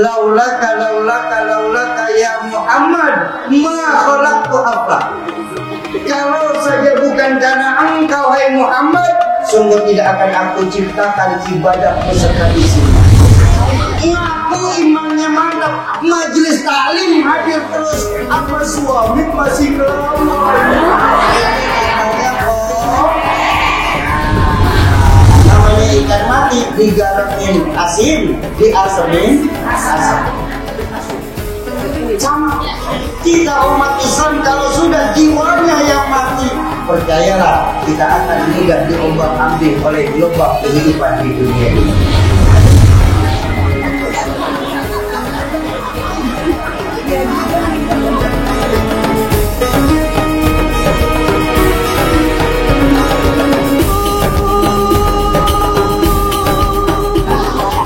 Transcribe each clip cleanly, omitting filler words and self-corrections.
laulaka ya Muhammad ma khalaqtu aflak. Kalau saja bukan karena engkau hai Muhammad, sungguh tidak akan aku ciptakan ibadah beserta isinya. Ngaku imannya mantap, majelis taklim hadir terus, apa suami masih kelamar. Namanya ikan mati digaramin asin, diasemin asam. Sama kita umat Islam, kalau sudah jiwanya yang mati, percayalah kita akan mudah diombang-ambing oleh gelombang kehidupan di dunia ini.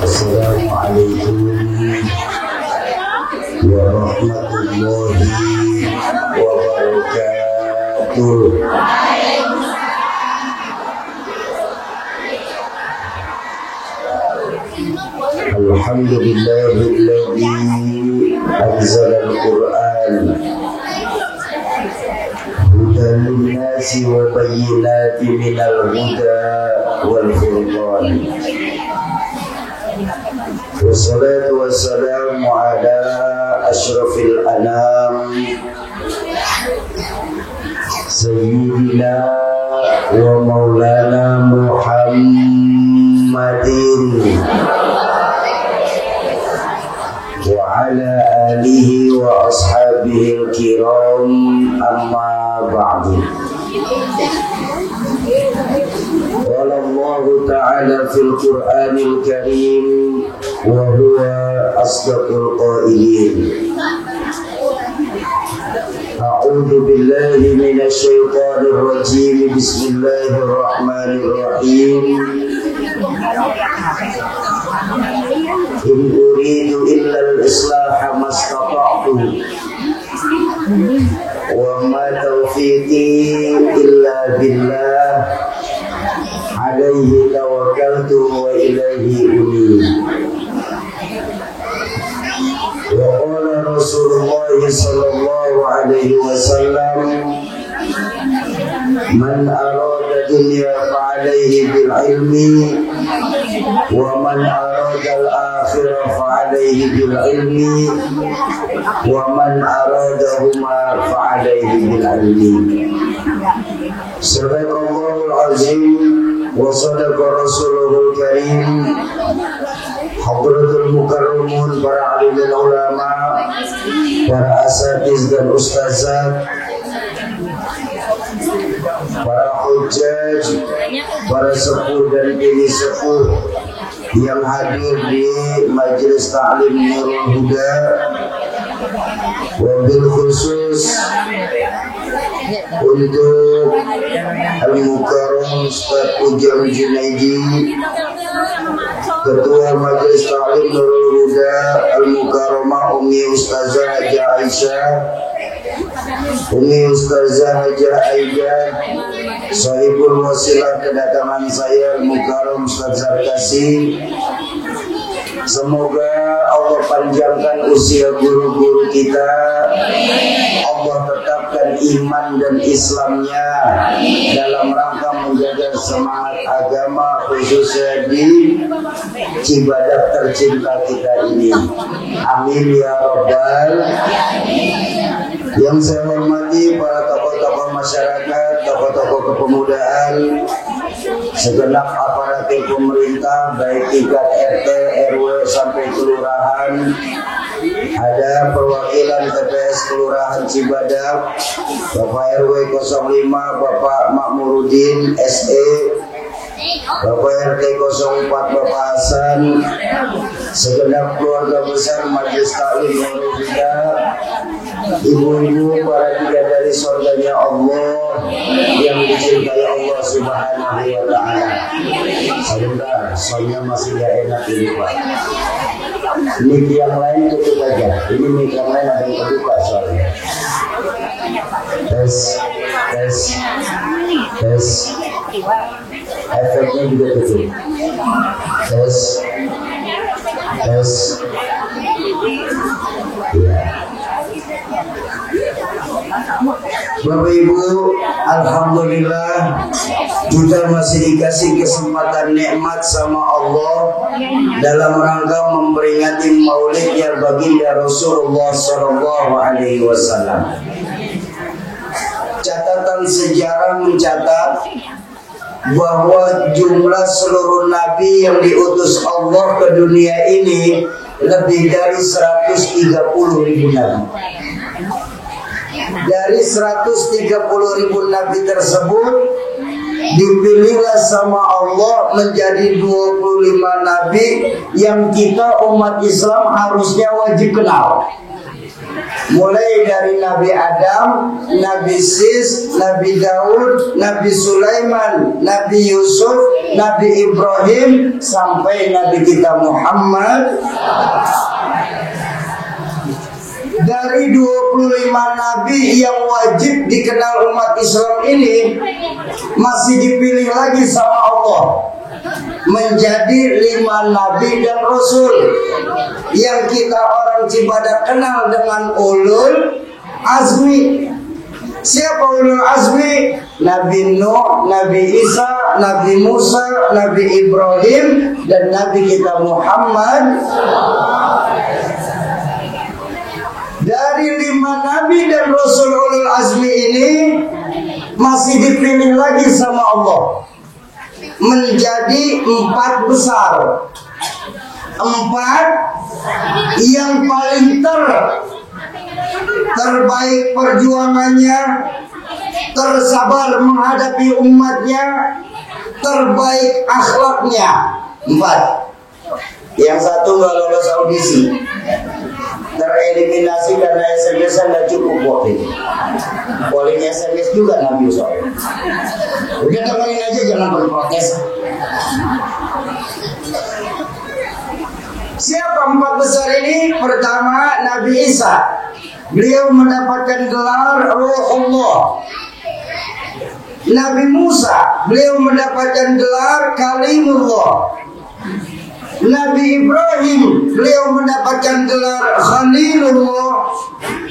Assalamualaikum warahmatullahi wabarakatuh. Alhamdulillahilladzi anzala al-Qur'an hudan lin-nasi wa bayyinatin minal huda wal furqan. Wassalatu wassalamu ala asyrafil anam sayyidina wa maulana Muhammadin wa ala alihi wa ashabihi al-kiram, amma ba'du. Qala Allah ta'ala fil Qur'anil Karim wa huwa asdaqul qailin. A'udzu billahi minasy syaithanir rajim. Bismillahirrahmanirrahim. In uridu illa al-islaha mastata'tu wa ma tawfiqi illa billah alaihi tawakkaltu wa ilaihi unib. Wa qala Rasulullah sallallahu alaihi wasallam, man arada dunya fa alaihi bil ilmi wa man arada al akhirah fa alaihi bil ilmi wa man aradahuma fa alaihi bil ilmi. Sadaqallahul azim wa sadaqa rasuluhul karim. Hadratul mukarramun, para alim dan ulama, para asatiz dan ustazat, para hujjaj, para sepuh dan bini sepuh yang hadir di majelis ta'lim Nurul Huda, wabil khusus untuk Al-Mukarram Ustaz Ujang Junaidi, Ketua Majelis Ta'lim Nurul Huda Al-Mukarramah Umi Ustazah Haja Aisyah, Umi Ustazah Haja Aida, Sahibul Wasilah kedatangan saya Al-Mukarram Ustaz Zarkasi. Semoga Allah panjangkan usia guru-guru kita, Allah tetapkan iman dan Islamnya dalam rangka menjaga semangat agama, khususnya di Cibadak tercinta kita ini. Amin ya Rabbal. Yang saya hormati para tokoh-tokoh masyarakat, tokoh-tokoh kepemudaan, segenap aparatur pemerintah, baik tingkat RT, RW sampai kelurahan. Ada perwakilan TPS Kelurahan Cibadak, Bapak RW 05, Bapak Makmurudin SE, Bapak RT 04, Bapak Hasan, segenap keluarga besar Majelis Ta'lim Nurul Huda, ibu-ibu, para bidadari surganya Allah yang dicintai Allah Subhanahu wa Ta'ala. Sebentar, soalnya masih gak enak ini Pak. Mic yang lain tutup aja. Ini mic yang lain ada yang kebuka soalnya. Tes. Efeknya juga tutup. Tes. Bapak Ibu, alhamdulillah kita masih dikasih kesempatan nikmat sama Allah dalam rangka memperingati maulidnya baginda Rasulullah Shallallahu Alaihi Wasallam. Catatan sejarah mencatat bahwa jumlah seluruh nabi yang diutus Allah ke dunia ini lebih dari 130.000 nabi. Dari 130.000 nabi tersebut dipilihlah sama Allah menjadi 25 nabi yang kita umat Islam harusnya wajib kenal. Mulai dari Nabi Adam, Nabi Sis, Nabi Daud, Nabi Sulaiman, Nabi Yusuf, Nabi Ibrahim, sampai Nabi kita Muhammad. Dari 25 nabi yang wajib dikenal umat Islam ini, masih dipilih lagi sama Allah menjadi 5 nabi dan rasul yang kita orang Cibadak kenal dengan ulul azmi. Siapa ulul azmi? Nabi Nuh, Nabi Isa, Nabi Musa, Nabi Ibrahim, dan Nabi kita Muhammad. Dari 5 nabi dan rasul ulul azmi ini masih dipilih lagi sama Allah menjadi 4 besar. 4 yang paling terbaik perjuangannya, tersabar menghadapi umatnya, terbaik akhlaknya. 4. Yang satu nggak lolos audisi, tereliminasi karena SMS nggak cukup waktu itu. Polling SMS juga Nabi soalnya. Udah dengerin aja, jangan berprotes. Siapa 4 besar ini? Pertama, Nabi Isa. Beliau mendapatkan gelar Ruhullah. Nabi Musa, beliau mendapatkan gelar Kalimullah. Nabi Ibrahim, beliau mendapatkan gelar Khalilullah.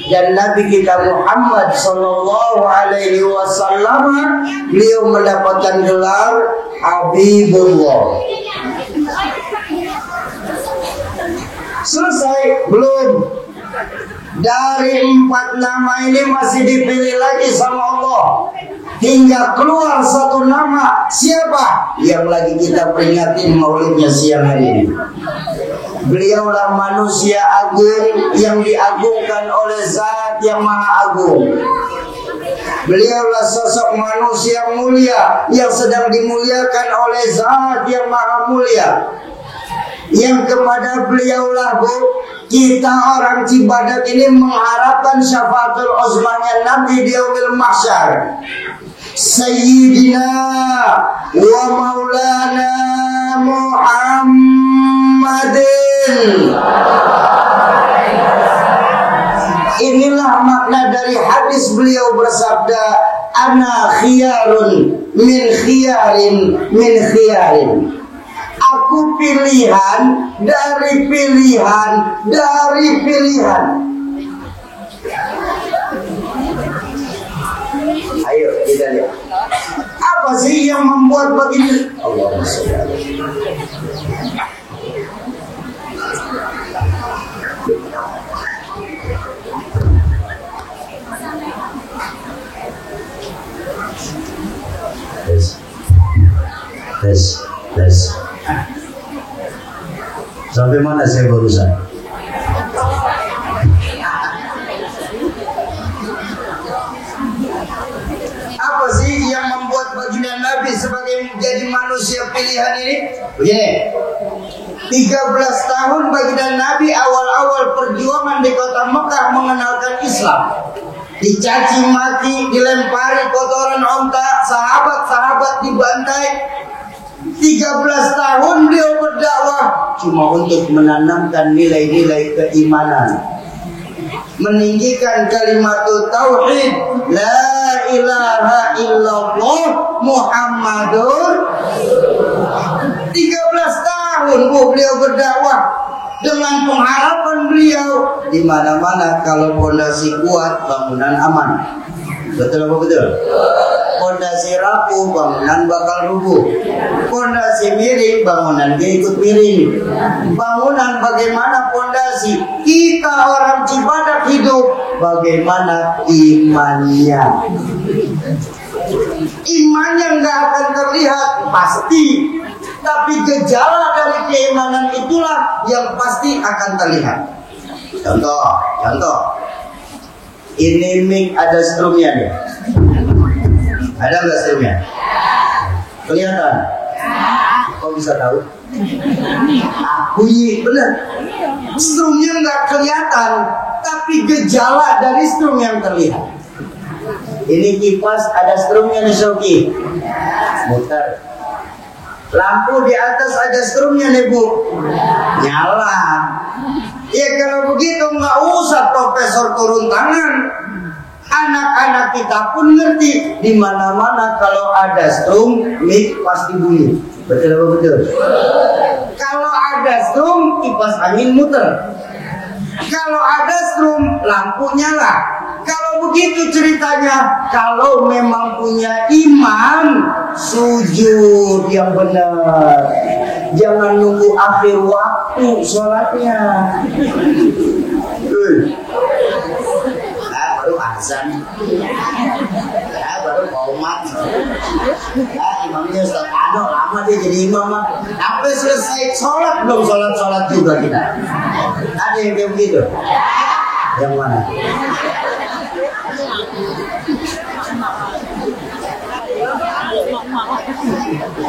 Dan Nabi kita Muhammad Sallallahu Alaihi Wasallam, beliau mendapatkan gelar Habibullah. Selesai? Belum. Dari 4 nama ini masih dipilih lagi sama Allah hingga keluar 1 nama. Siapa yang lagi kita peringatin maulidnya siang hari ini? Beliaulah manusia agung yang diagungkan oleh Zat yang Maha Agung. Beliaulah sosok manusia mulia yang sedang dimuliakan oleh Zat yang Maha Mulia. Yang kepada beliaulah kita orang Cibadak ini mengharapkan syafaatul uzmanya Nabi di yaumil mahsyar. Sayyidina wa maulana Muhammadin. Inilah makna dari hadis beliau bersabda, ana khiyarun min khiyarin min khiyarin. Aku pilihan dari pilihan dari pilihan. Ayo kita lihat. Apa sih yang membuat begini? Allahumma sholli alaihi. Tes. Sampai mana saya barusan? Apa sih yang membuat baginda Nabi sebagai menjadi manusia pilihan ini? Begini, 13 tahun baginda Nabi awal-awal perjuangan di kota Mekah mengenalkan Islam. Dicaci maki, dilempari kotoran onta, sahabat-sahabat dibantai. 13 tahun beliau berdakwah cuma untuk menanamkan nilai-nilai keimanan, meninggikan kalimat tauhid, la ilaha illallah Muhammadur. 13 tahun beliau berdakwah dengan pengharapan beliau di mana-mana kalau fondasi kuat bangunan aman. Betul apa betul? Pondasi rapuh, bangunan bakal rubuh. Pondasi miring, bangunan dia ikut miring. Bangunan bagaimana pondasi? Kita orang Cibadak hidup, bagaimana imannya? Imannya nggak akan terlihat pasti, tapi gejala dari keimanan itulah yang pasti akan terlihat. Contoh. Ini mic ada strumnya nih. Ada nggak strumnya? Kelihatan? Kok bisa tahu? Bunyi, benar. Strumnya nggak kelihatan, tapi gejala dari strum yang terlihat. Ini kipas ada strumnya nih Shoki. Muter. Lampu di atas ada strumnya nih Bu. Nyala. Ya kalau begitu nggak usah profesor turun tangan. Anak-anak kita pun ngerti di mana-mana kalau ada strum, mic pasti bunyi. Betul apa betul? Kalau ada strum, kipas angin muter. Kalau ada strum, lampu nyala. Kalau begitu ceritanya, kalau memang punya iman, sujud yang benar. Jangan nunggu akhir waktu sholatnya. Baru azan, baru qomat. Imamnya Ustaz Ano lama dia jadi imam mah. Sampai selesai sholat belum sholat juga kita. Ada yang kayak begitu? Yang mana?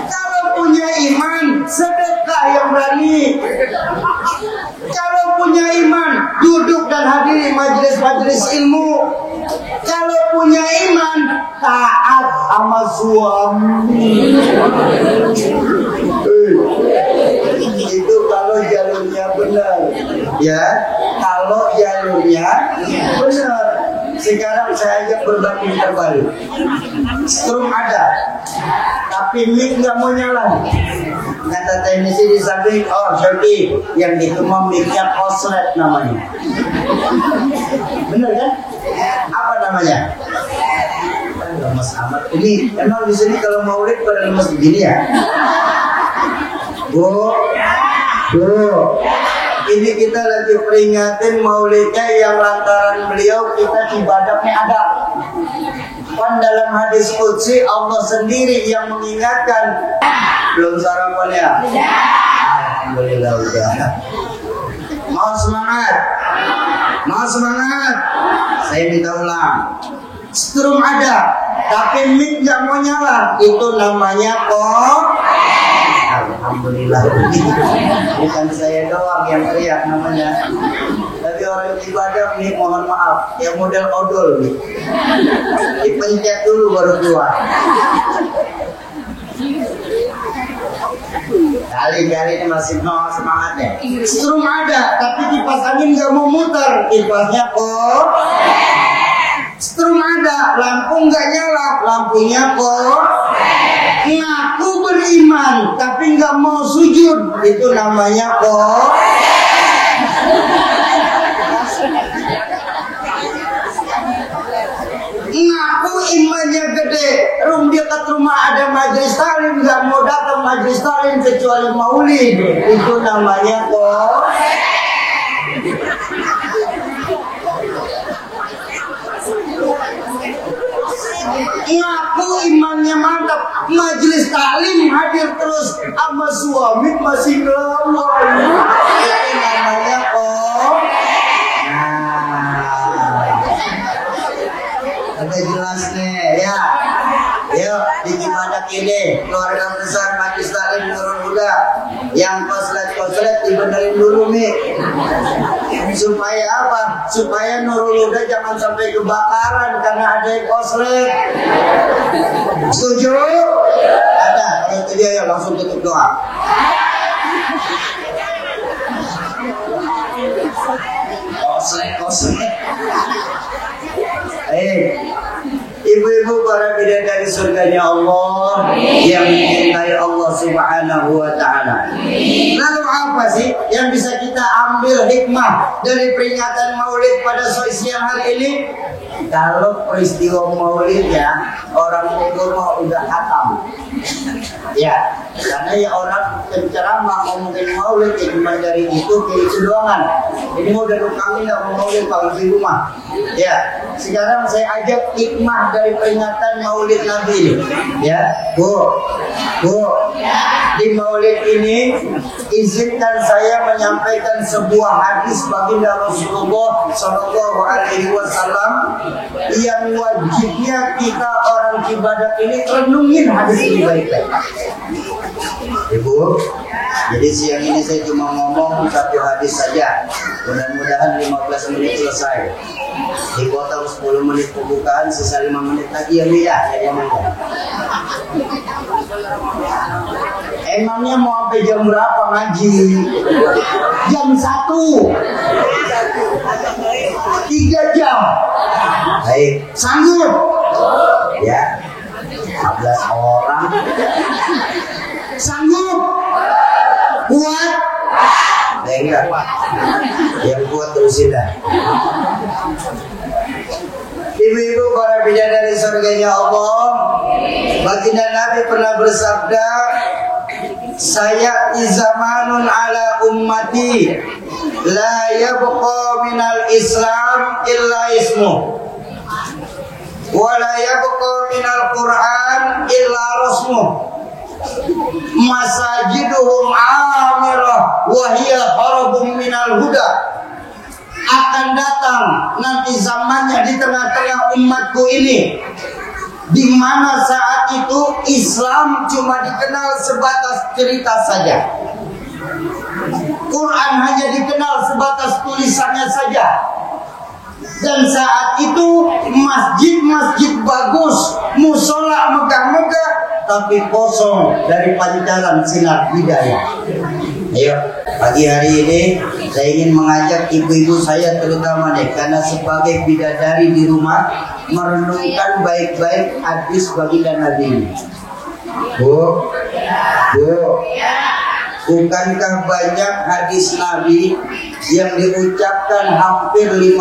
Kalau punya iman, sedekah yang berani. Kalau punya iman, duduk dan hadiri majelis-majelis ilmu. Kalau punya iman, taat sama suami. Itu kalau jalurnya benar. Ya, kalau jalurnya benar. Sekarang saya ajak berbagi terbalik. Strum ada, tapi mic nggak mau nyala. Kata teknisi di samping, oh Shoki, yang itu mau mic-nya koslet namanya. Bener kan? Apa namanya? Lemes amat. Ini emang di sini kalau maulid pada lemes begini ya? Bu. Ini kita lagi peringatin maulidnya yang lantaran beliau kita ibadahnya ada. Kan dalam hadis qudsi Allah sendiri yang mengingatkan. Belum sarapan ya? Alhamdulillah udah. Mau semangat? Saya minta ulang. Strum ada, tapi mic nggak mau nyala. Itu namanya kok. Alhamdulillah. Bukan saya doang yang teriak namanya. Tapi orang ibadah nih, mohon maaf, yang model odol nih. Dipencet dulu baru keluar. Kali-kali ini masih mau semangatnya. Strum ada, tapi kipas angin nggak mau muter. Kipasnya kok. Strum ada, lampu nggak nyala, lampunya kok. Ngaku beriman, tapi nggak mau sujud, itu namanya kok. Ngaku imannya gede, dekat rumah ada majelis taklim, nggak mau datang majelis taklim kecuali maulid, itu namanya kok. Ngaku imannya mantap, majelis taklim hadir terus sama suami masih ngelawan. Itu namanya kok. Ada jelas nih ya. Yuk di Cibadak ini keluarga besar majelis taklim Nurul Huda yang koslet dibenerin dulu nih. Supaya apa? Supaya Nurul Huda jangan sampai kebakaran karena ada yang koslet. Setuju? Ada. Kalau itu dia ya langsung tutup doa. Koslet. Ibu-ibu para bidadari surganya Allah yang dicintai Allah Subhanahu wa taala. Lalu apa apa sih yang bisa kita ambil hikmah dari peringatan Maulid pada siang hari ini? Kalau peristiwa Maulidnya orang Bogor mau udah hatam. Ya, karena ya orang penceramah ngomongin Maulid ya cuma dari itu ke itu doangan. Ini mau udah kami nggak mau Maulid kalau di rumah. Ya, sekarang saya ajak hikmah dari peringatan Maulid Nabi ini. Ya, Bu, di Maulid ini izinkan saya menyampaikan sebuah hadis baginda Rasulullah Shallallahu Alaihi Wasallam yang wajibnya kita orang ibadat ini renungin hadis ini baik-baik. Ibu, jadi siang ini saya cuma ngomong satu hadis saja. Mudah-mudahan 15 menit selesai. Dipotong 10 menit pembukaan, sisa 5 menit lagi ya Mia. Emangnya mau sampai jam berapa ngaji? Jam 1. 3 jam. Baik, sanggup? Ya, 15 orang. Sanggup? Kuat? Enggak. Yang kuat terusin dah. Ibu-ibu para bidadari surganya Allah, baginda Nabi pernah bersabda, saya zamanun ala ummati la yabqa minal Islam illa ismu wa la yabqa minal Quran illa rasmu masajiduhum amirah wa hiya harabum minal huda. Akan datang nanti zamannya di tengah-tengah umatku ini di mana saat itu Islam cuma dikenal sebatas cerita saja. Quran hanya dikenal sebatas tulisannya saja. Dan saat itu masjid-masjid bagus, musola megah-megah, tapi kosong dari pancaran sinar hidayah. Ayo, pagi hari ini saya ingin mengajak ibu-ibu saya terutama nih, karena sebagai bidadari di rumah merenungkan baik-baik hadis baginda Nabi. Bu, bukankah banyak hadis Nabi yang diucapkan hampir 15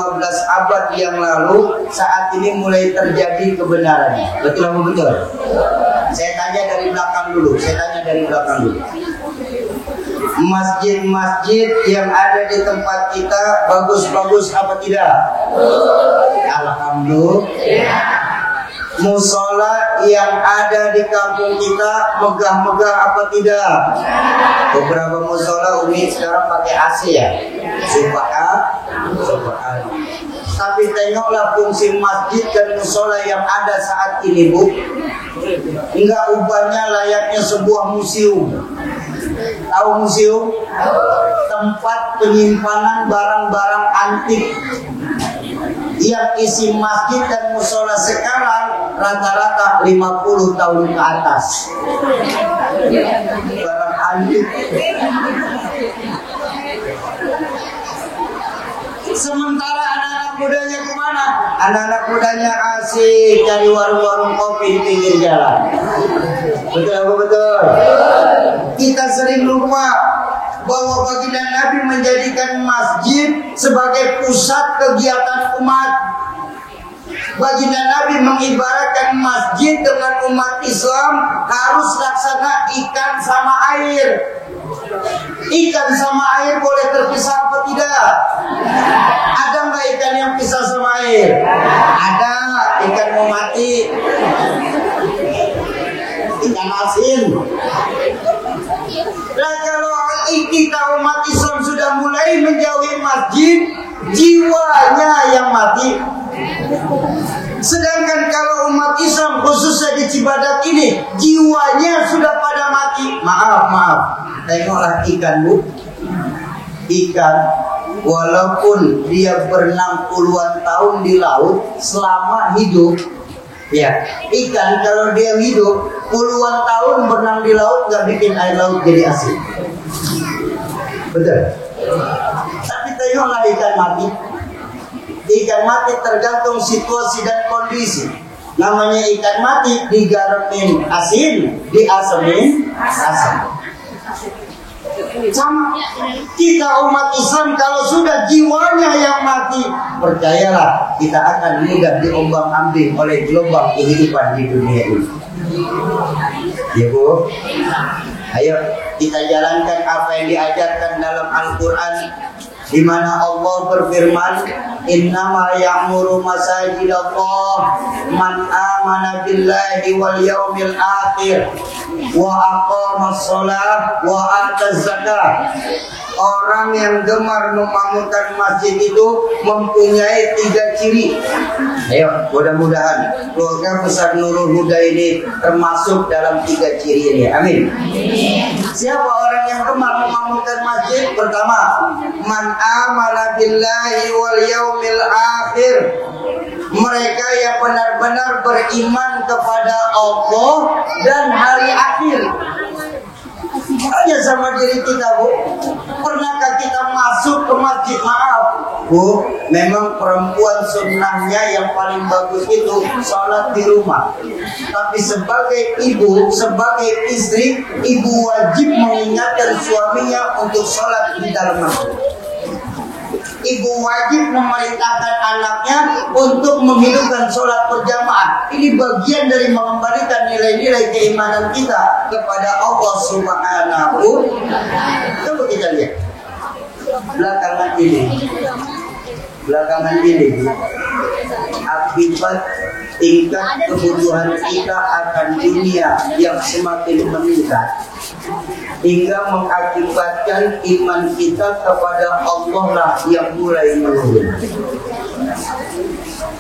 abad yang lalu saat ini mulai terjadi kebenarannya? Betul apa betul? Saya tanya dari belakang dulu. Masjid-masjid yang ada di tempat kita bagus-bagus apa tidak? Alhamdulillah. Musola yang ada di kampung kita megah-megah apa tidak? Beberapa musola Umi sekarang pakai AC ya. Subhanallah. Tapi tengoklah fungsi masjid dan musola yang ada saat ini, Bu. Enggak ubahnya layaknya sebuah museum. Tahu museum? Tempat penyimpanan barang-barang antik. Yang isi masjid dan musola sekarang rata-rata 50 tahun ke atas. Barang antik. Sementara anak-anak mudanya kemana? Anak-anak mudanya asik cari warung-warung kopi di pinggir jalan. Betul apa betul? Kita sering lupa bahwa baginda Nabi menjadikan masjid sebagai pusat kegiatan umat. Baginda Nabi mengibaratkan masjid dengan umat Islam harus laksana ikan sama air. Ikan sama air boleh terpisah apa tidak? Ada nggak ikan yang pisah sama air? Ada, ikan mau mati, ikan asin. Nah, kalau kita umat Islam sudah mulai menjauhi masjid, jiwanya yang mati. Sedangkan kalau umat Islam khususnya di Cibadak ini jiwanya sudah pada mati. Maaf. Tengoklah ikan, Bu. Ikan walaupun dia berenang puluhan tahun di laut selama hidup, ya, ikan kalau dia hidup puluhan tahun berenang di laut nggak bikin air laut jadi asin. Betul. Tapi tengoklah ikan mati. Ikan mati tergantung situasi dan kondisi. Namanya ikan mati, digaramin asin, diasemin asam. Sama kita umat Islam, kalau sudah jiwanya yang mati, percayalah kita akan mudah diombang-ambing oleh gelombang kehidupan di dunia ini. Ya Bu, ayo kita jalankan apa yang diajarkan dalam Al-Quran, di mana Allah berfirman, innama ya'muru masajidallah man amana billahi wal yaumil akhir wa aqamas shalah wa ataz zakah. Orang yang gemar memakmurkan masjid itu mempunyai 3 ciri. Ayo, mudah-mudahan keluarga besar Nurul Huda ini termasuk dalam 3 ciri ini. Amin. Siapa orang yang gemar memakmurkan masjid? Pertama, man amana billahi wal yaumil akhir. Mereka yang benar-benar beriman kepada Allah dan hari akhir. Tanya sama diri kita, Bu, pernahkah kita masuk ke masjid? Maaf, Bu, memang perempuan sunnahnya yang paling bagus itu sholat di rumah. Tapi sebagai ibu, sebagai istri, ibu wajib mengingatkan suaminya untuk sholat di dalam masjid. Ibu wajib memerintahkan anaknya untuk menghidupkan sholat berjamaah. Ini bagian dari mengembalikan nilai-nilai keimanan kita kepada Allah Subhanahu. Coba kita lihat belakangan ini akibat tingkat kebutuhan kita akan dunia yang semakin meningkat, hingga mengakibatkan iman kita kepada Allah lah yang mulai menurun.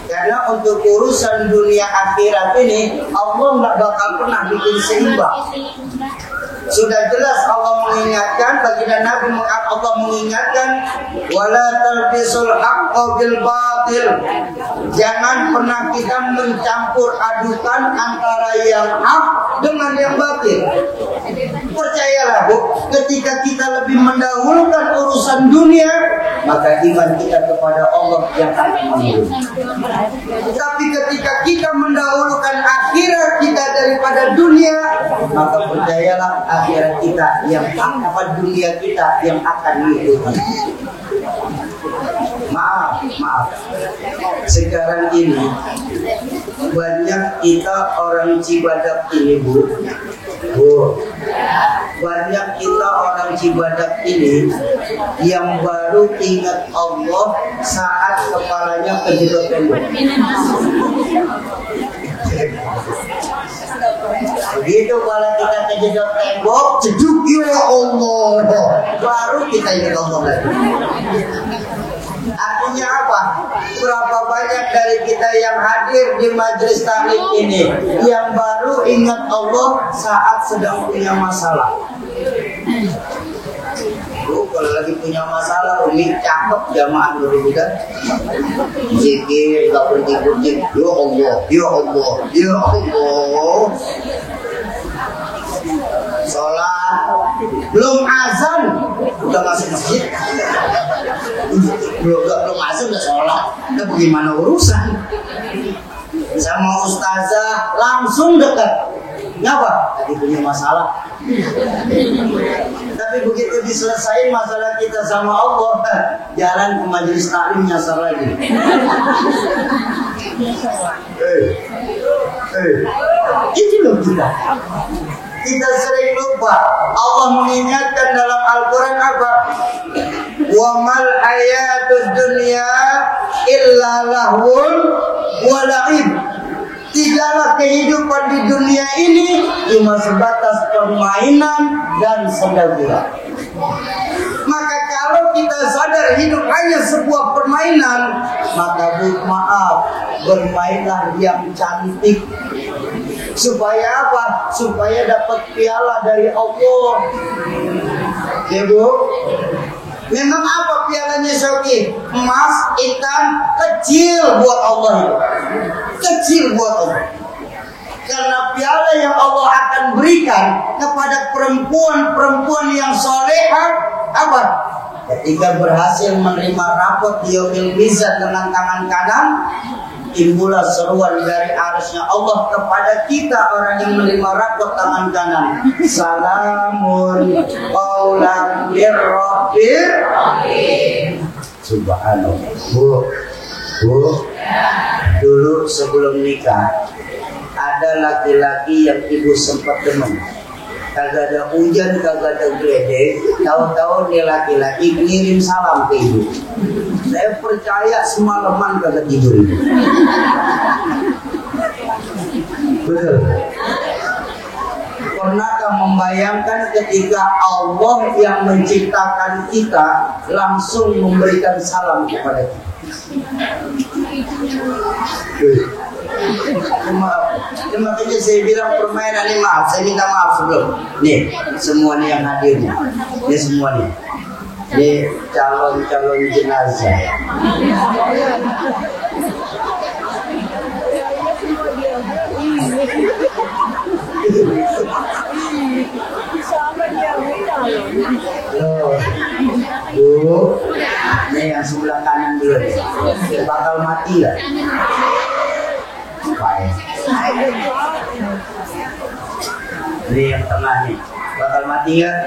Karena untuk urusan dunia akhirat ini Allah nggak bakal pernah bikin seimbang. Sudah jelas Allah mengingatkan, baginda Nabi Allah mengingatkan, wala talbisul haqqo bil batil. Jangan pernah kita mencampur adukan antara yang hak dengan yang batil. Percayalah, Bu, ketika kita lebih mendahulukan urusan dunia, maka iman kita kepada Allah yang akan menurun. Tapi ketika kita mendahulukan akhirat kita daripada dunia, maka percayalah akhirat kita yang akan, dunia kita yang akan mengikuti. Maaf, sekarang ini banyak kita orang Cibadak ini, Bu, banyak kita orang Cibadak ini yang baru ingat Allah saat kepalanya kejedot tembok. Begitu kalau kita kejedot tembok, jeduk, ya Allah, baru kita ingat Allah lagi. Artinya apa? Berapa banyak dari kita yang hadir di majelis taklim ini yang baru ingat Allah saat sedang punya masalah. Kalau lagi punya masalah, Umi cakep jamaah dulu kan? Zikir, gak berhenti-henti. Ya Allah, ya Allah, ya Allah. Sholat, belum azan udah masuk masjid. Belum azan udah sholat. Itu bagaimana urusan? Sama ustazah langsung dekat. Kenapa? Tadi punya masalah. Tapi begitu diselesain masalah kita sama Allah, jalan ke majelis taklim nyasar lagi. Itu loh kita. Kita sering lupa. Allah mengingatkan dalam Al-Quran apa? Wa mal hayatud dunya illa lahun wa la'ib. Tidaklah kehidupan di dunia ini cuma sebatas permainan dan senda-gurau. Maka kalau kita sadar hidup hanya sebuah permainan, maka maaf, bermainlah yang cantik. Supaya apa? Supaya dapat piala dari Allah. Ya, Bu? Memang apa pialanya, Syauki? Emas, ikan, kecil buat Allah itu. Kecil buat Allah. Karena piala yang Allah akan berikan kepada perempuan-perempuan yang solehah apa? Ketika berhasil menerima rapot di yaumil mizan dengan tangan kanan, timbullah seruan dari arasnya Allah kepada kita orang yang menerima rakot tangan kanan. Salamun qaulan mir rabbir rahim. Subhanallah. Bu, dulu sebelum nikah ada laki-laki yang ibu sempat demen. Kagak ada hujan, kagak ada geledek, tahu-tahu dia laki-laki ngirim salam ke ibu. Saya percaya semalaman kagak tidur. Betul. Pernahkah membayangkan ketika Allah yang menciptakan kita langsung memberikan salam kepada kita? Makanya saya bilang permainan ini, maaf, saya minta maaf sebelum. Nih, semua nih yang hadir nih. Ini semua nih. Ini calon-calon jenazah. Ini yang sebelah kanan dulu nih. Bakal mati gak? Baik. Ini yang tengah nih. Bakal mati gak?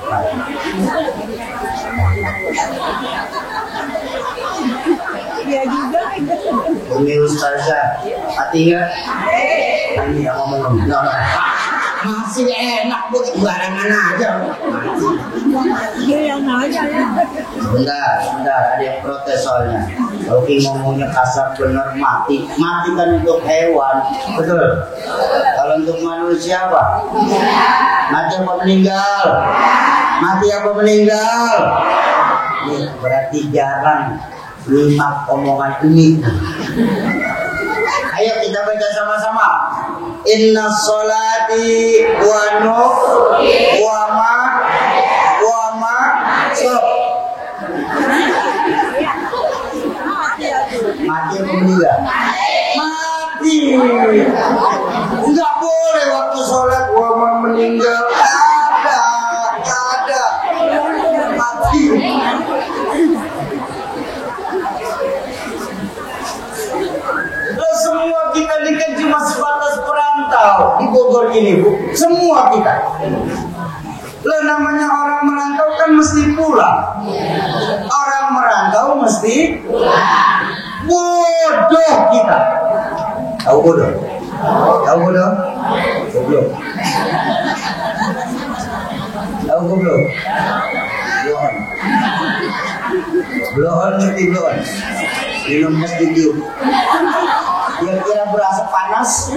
Baik. Iya juga. Umi Ustazah, mati gak? Ini yang ngomong. Masih enak buat barangan aja. Yang aja ya. Sebentar, ada yang protes soalnya. Kalau ngomongnya kasar bener mati kan untuk hewan, betul. Kalau untuk manusia apa? Mati apa meninggal? Mati apa meninggal? Ini berarti jarang lima omongan ini. Ayo kita baca sama-sama. Inna sholati wa nusuki wa ma stop. Mati apa meninggal? Mati. Enggak boleh waktu sholat wa ma meninggal. Ada. Mati. Semua kita ini kan cuma sebatas perantau di Bogor ini, Bu. Semua kita. Lah namanya orang merantau kan mesti pulang. Orang merantau mesti pulang. Bodoh kita. Tahu bodoh? Tahu bodoh? Goblok. Tahu goblok? Bloon. Bloon ngerti bloon. Minum mesti tiup. Dia kira berasa panas,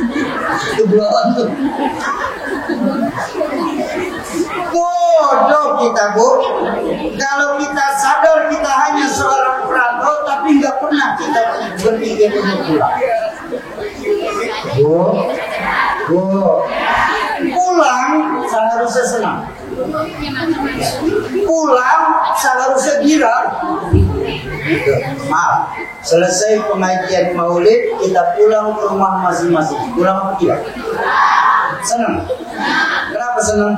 itu bloon tuh. Bodoh kita, Bu. Kalau kita sadar kita hanya seorang perantau, tapi nggak pernah kita berpikir untuk pulang. Bu, pulang seharusnya senang. Pulang seharusnya girang. Maaf, selesai pengajian maulid kita pulang ke rumah masing-masing. Pulang apa tidak? Senang. Kenapa senang?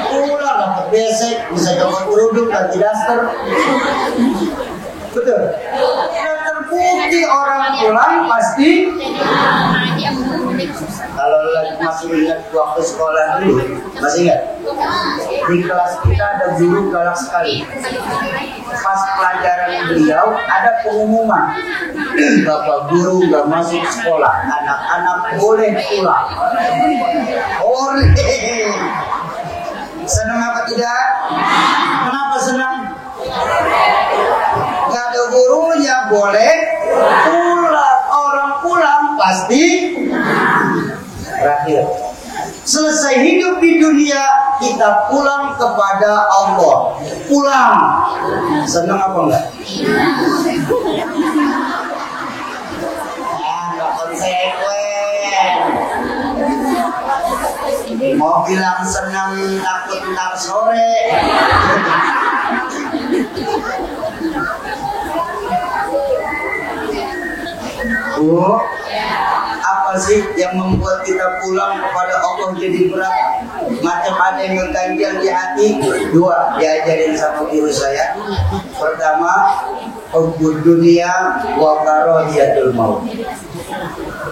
Pulang dapat besek, bisa copot kerudung, ganti daster. Betul. Dan terbukti orang pulang pasti. Kalau masih ingat waktu sekolah dulu, masih ingat? Di kelas kita ada guru galak sekali. Pas pelajaran beliau ada pengumuman, Bapak guru nggak masuk sekolah, anak-anak boleh pulang. Boleh. Senang apa tidak? Kenapa senang? Nggak ada gurunya, boleh pulang. Orang pulang pasti berakhir. Selesai hidup di dunia, kita pulang kepada Allah. Pulang. Senang apa enggak? Enggak konsekuen. Mau bilang senang, takut ntar sore. Apa sih yang membuat kita pulang kepada Allah jadi berat? Macam ada yang mengganjal di hati. Dua, diajarin sama guru saya. Pertama, hubbud dunia wa karahiyatul maut.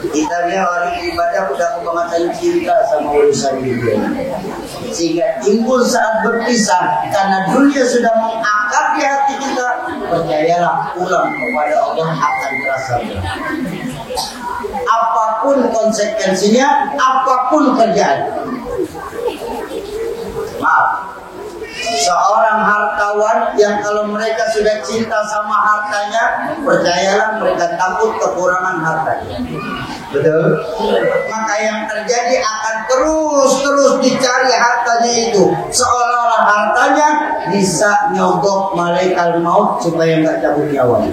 Kita nih orang ibadah udah kebangetan cinta sama urusan dunia, sehingga timbul saat berpisah karena dunia sudah mengakar di hati kita. Percayalah, pulang kepada Allah akan terasa berat. Apapun konsekuensinya, apapun kerjaan. Maaf, seorang hartawan yang kalau mereka sudah cinta sama hartanya, percayalah mereka takut kekurangan hartanya. Betul? Maka yang terjadi akan terus dicari hartanya itu, seolah-olah hartanya bisa nyogok malaikat maut supaya nggak cabut nyawanya.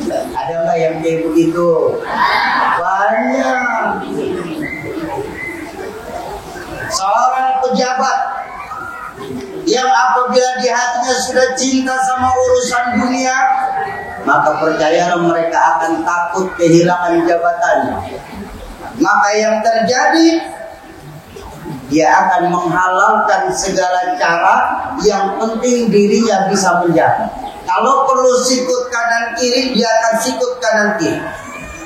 Ada nggak yang kayak begitu? Banyak. Seorang pejabat yang apabila di hatinya sudah cinta sama urusan dunia, maka percayalah mereka akan takut kehilangan jabatannya. Maka yang terjadi, dia akan menghalalkan segala cara, yang penting dirinya bisa menjaga. Kalau perlu sikut kanan kiri, dia akan sikut kanan kiri.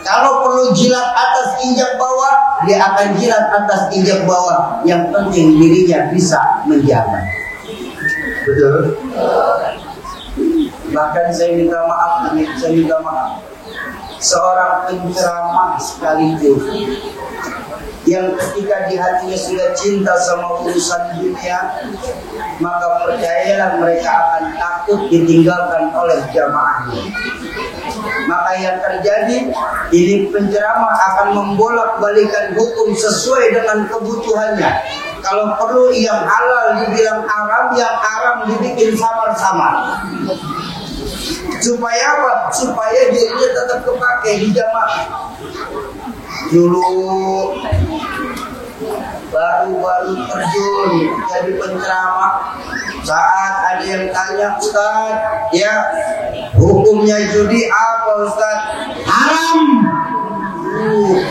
Kalau perlu jilat atas injak bawah, dia akan jilat atas injak bawah. Yang penting dirinya bisa menjaga. Betul? Bahkan saya minta maaf, seorang penceramah sekalipun yang ketika di hatinya sudah cinta sama urusan dunia, maka percayalah mereka akan takut ditinggalkan oleh jamaahnya. Maka yang terjadi, ini penceramah akan membolak-balikan hukum sesuai dengan kebutuhannya. Kalau perlu yang halal dibilang haram, yang haram dibikin samar-samar. Supaya apa? Supaya dirinya tetap kepake di jamaah. Dulu baru terjun jadi penceramah, saat ada yang tanya, Ustaz, ya hukumnya judi apa Ustaz? Haram.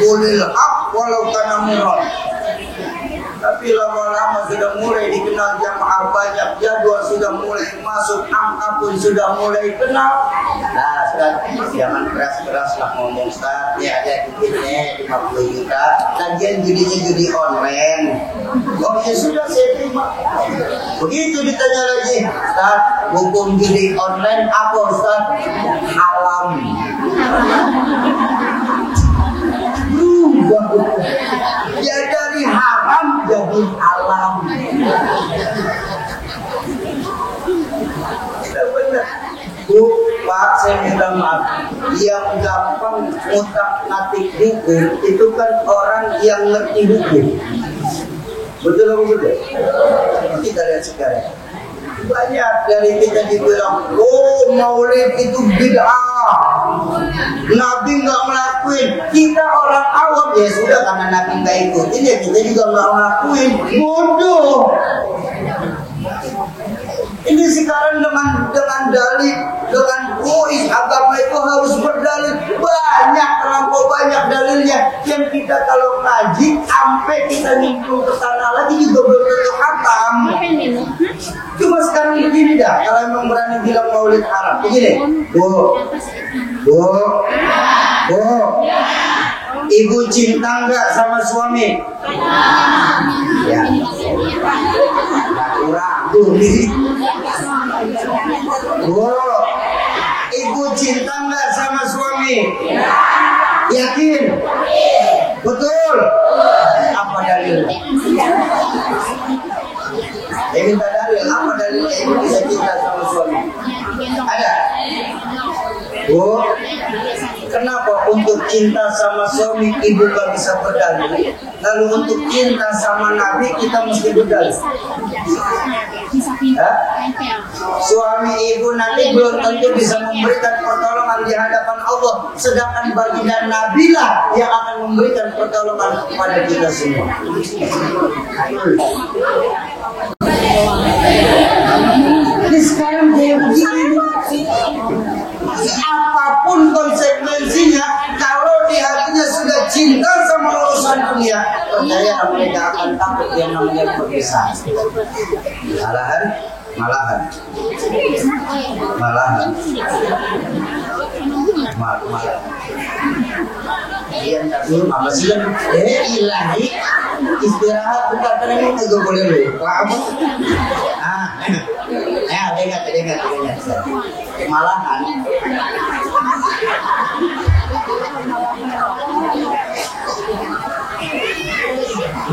Qulil haq walau kana murad. Tapi lama-lama sudah mulai dikenal jamaah banyak, jadwal sudah mulai masuk, angka pun sudah mulai kenal. Nah, Ustaz, jangan keras-keras lah ngomong, Ustaz. Ya, ada dikitnya 50 juta. Kajian judinya judi online. Oh, ya sudah, saya terima. Begitu ditanya lagi, Ustaz, hukum judi online apa Ustaz? Haram. Ya dari haram jadi haram. Benar. Bu, Pak, saya minta maaf. Yang gampang ngutak-ngatik hukum itu kan orang yang ngerti hukum. Betul apa betul? Kita lihat sekarang. Banyak dari kita dibilang, oh maulid itu bid'ah, Nabi nggak melakuin. Kita orang awam, ya sudah karena Nabi nggak ikutin, ya kita juga nggak melakuin. Bodoh. Ini sekarang dengan dalil, dengan agama itu harus berdalil. Banyak dalilnya. Yang kita kalau ngaji sampai kita nyemplung ke sana lagi juga belum tentu hatam. Cuma sekarang begini dah, kalau memang berani bilang maulid haram, begini, Bu, ibu cinta nggak sama suami? Ya, ragu nih. Bu, ibu cinta nggak sama suami? Yakin? Betul? Apa dalilnya? Saya minta dalil. Apa dalilnya ibu bisa cinta sama suami? Ada? Bu, kenapa untuk cinta sama suami ibu gak bisa berdalil? Lalu untuk cinta sama Nabi kita mesti berdalil? Suami ibu nanti belum tentu bisa memberikan pertolongan di hadapan Allah, sedangkan baginda Nabi lah yang akan memberikan pertolongan kepada kita semua. Ini sekarang kayak begini. Apapun konsekuensinya, kalau di hatinya sudah cinta sama urusan dunia, percaya mereka akan takut yang namanya berpisah. Malahan malahan. Iya, tapi apa sih kan? Ilahi istirahat bentar karena ini nggak boleh lupa apa? Dengar. Malahan.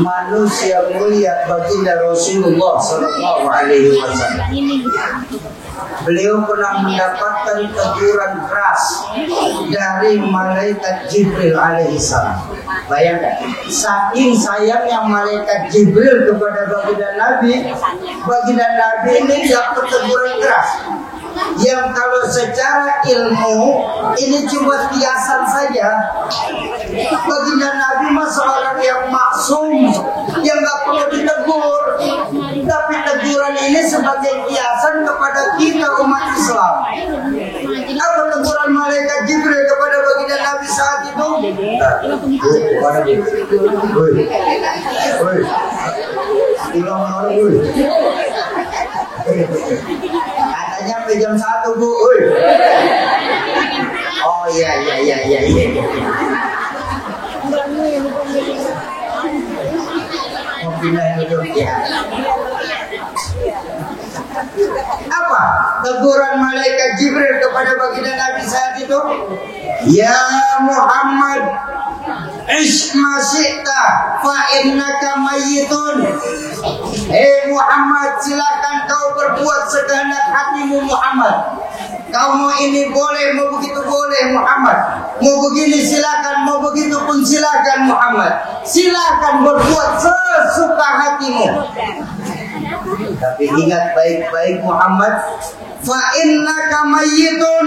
Manusia mulia baginda Rasulullah Sallallahu Alaihi Wasallam. Beliau pernah mendapatkan teguran keras dari malaikat Jibril alaihissalam. Bayangkan, saking sayangnya malaikat Jibril kepada baginda Nabi ini dapat teguran keras. Yang kalau secara ilmu ini cuma kiasan saja. Baginda Nabi mah seorang yang maksum, yang nggak perlu ditegur. Tapi teguran ini sebagai kiasan kepada kita umat Islam. Apa teguran malaikat Jibril kepada baginda Nabi saat itu? Katanya sampai jam 1 Bu. Oh iya. Mau pindah duduk ya. Apa teguran malaikat Jibril kepada baginda Nabi saat itu? Ya Muhammad, isma syi'ta fa innaka mayyitun. Muhammad, silakan kau berbuat sekehendak hatimu Muhammad. Kau mau ini boleh, mau begitu boleh Muhammad. Mau begini silakan, mau begitu pun silakan Muhammad. Silakan berbuat sesuka hatimu. Tapi ingat baik-baik Muhammad, fa innaka mayyitun,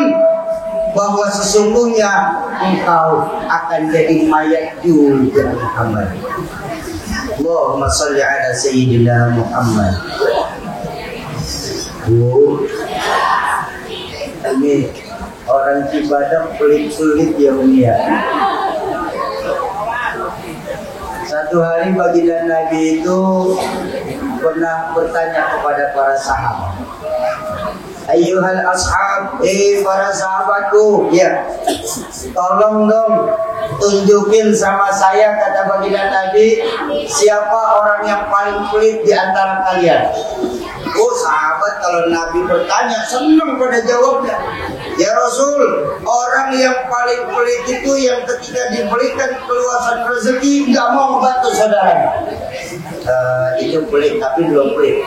bahwa sesungguhnya engkau akan jadi mayat juga Muhammad. Allahumma salli ala sayyidina Muhammad. Ini orang Cibadak pelit-pelit ya Unia. Satu hari baginda Nabi itu pernah bertanya kepada para sahabat, ayyuhal ashab, para sahabatku, ya, tolong dong tunjukin sama saya, kata baginda Nabi, siapa orang yang paling pelit di antara kalian. Oh sahabat, kalau Nabi bertanya senang pada jawabnya. Ya Rasul, orang yang paling pelit itu yang ketika diberikan keluasan rezeki nggak mau membantu saudaranya. Itu pelit, tapi belum pelit,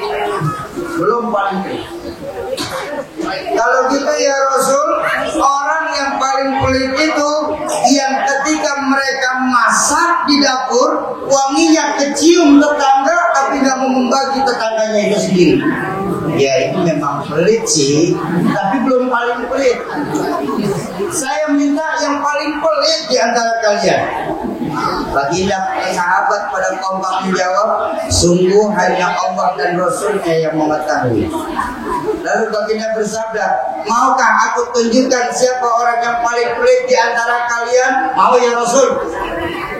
belum paling pelit. Kalau gitu ya Rasul, orang yang paling pelit itu yang ketika mereka masak di dapur, wanginya kecium tetangga, tapi nggak mau membagi tetangganya itu sendiri. Ya itu memang pelit sih, tapi belum paling pelit. Saya minta yang paling pelit di antara kalian. Baginda sahabat pada kompak menjawab, sungguh hanya Allah dan Rasulnya yang mengetahui. Lalu baginda bersabda, maukah aku tunjukkan siapa orang yang paling pelit di antara kalian? Mau ya Rasul?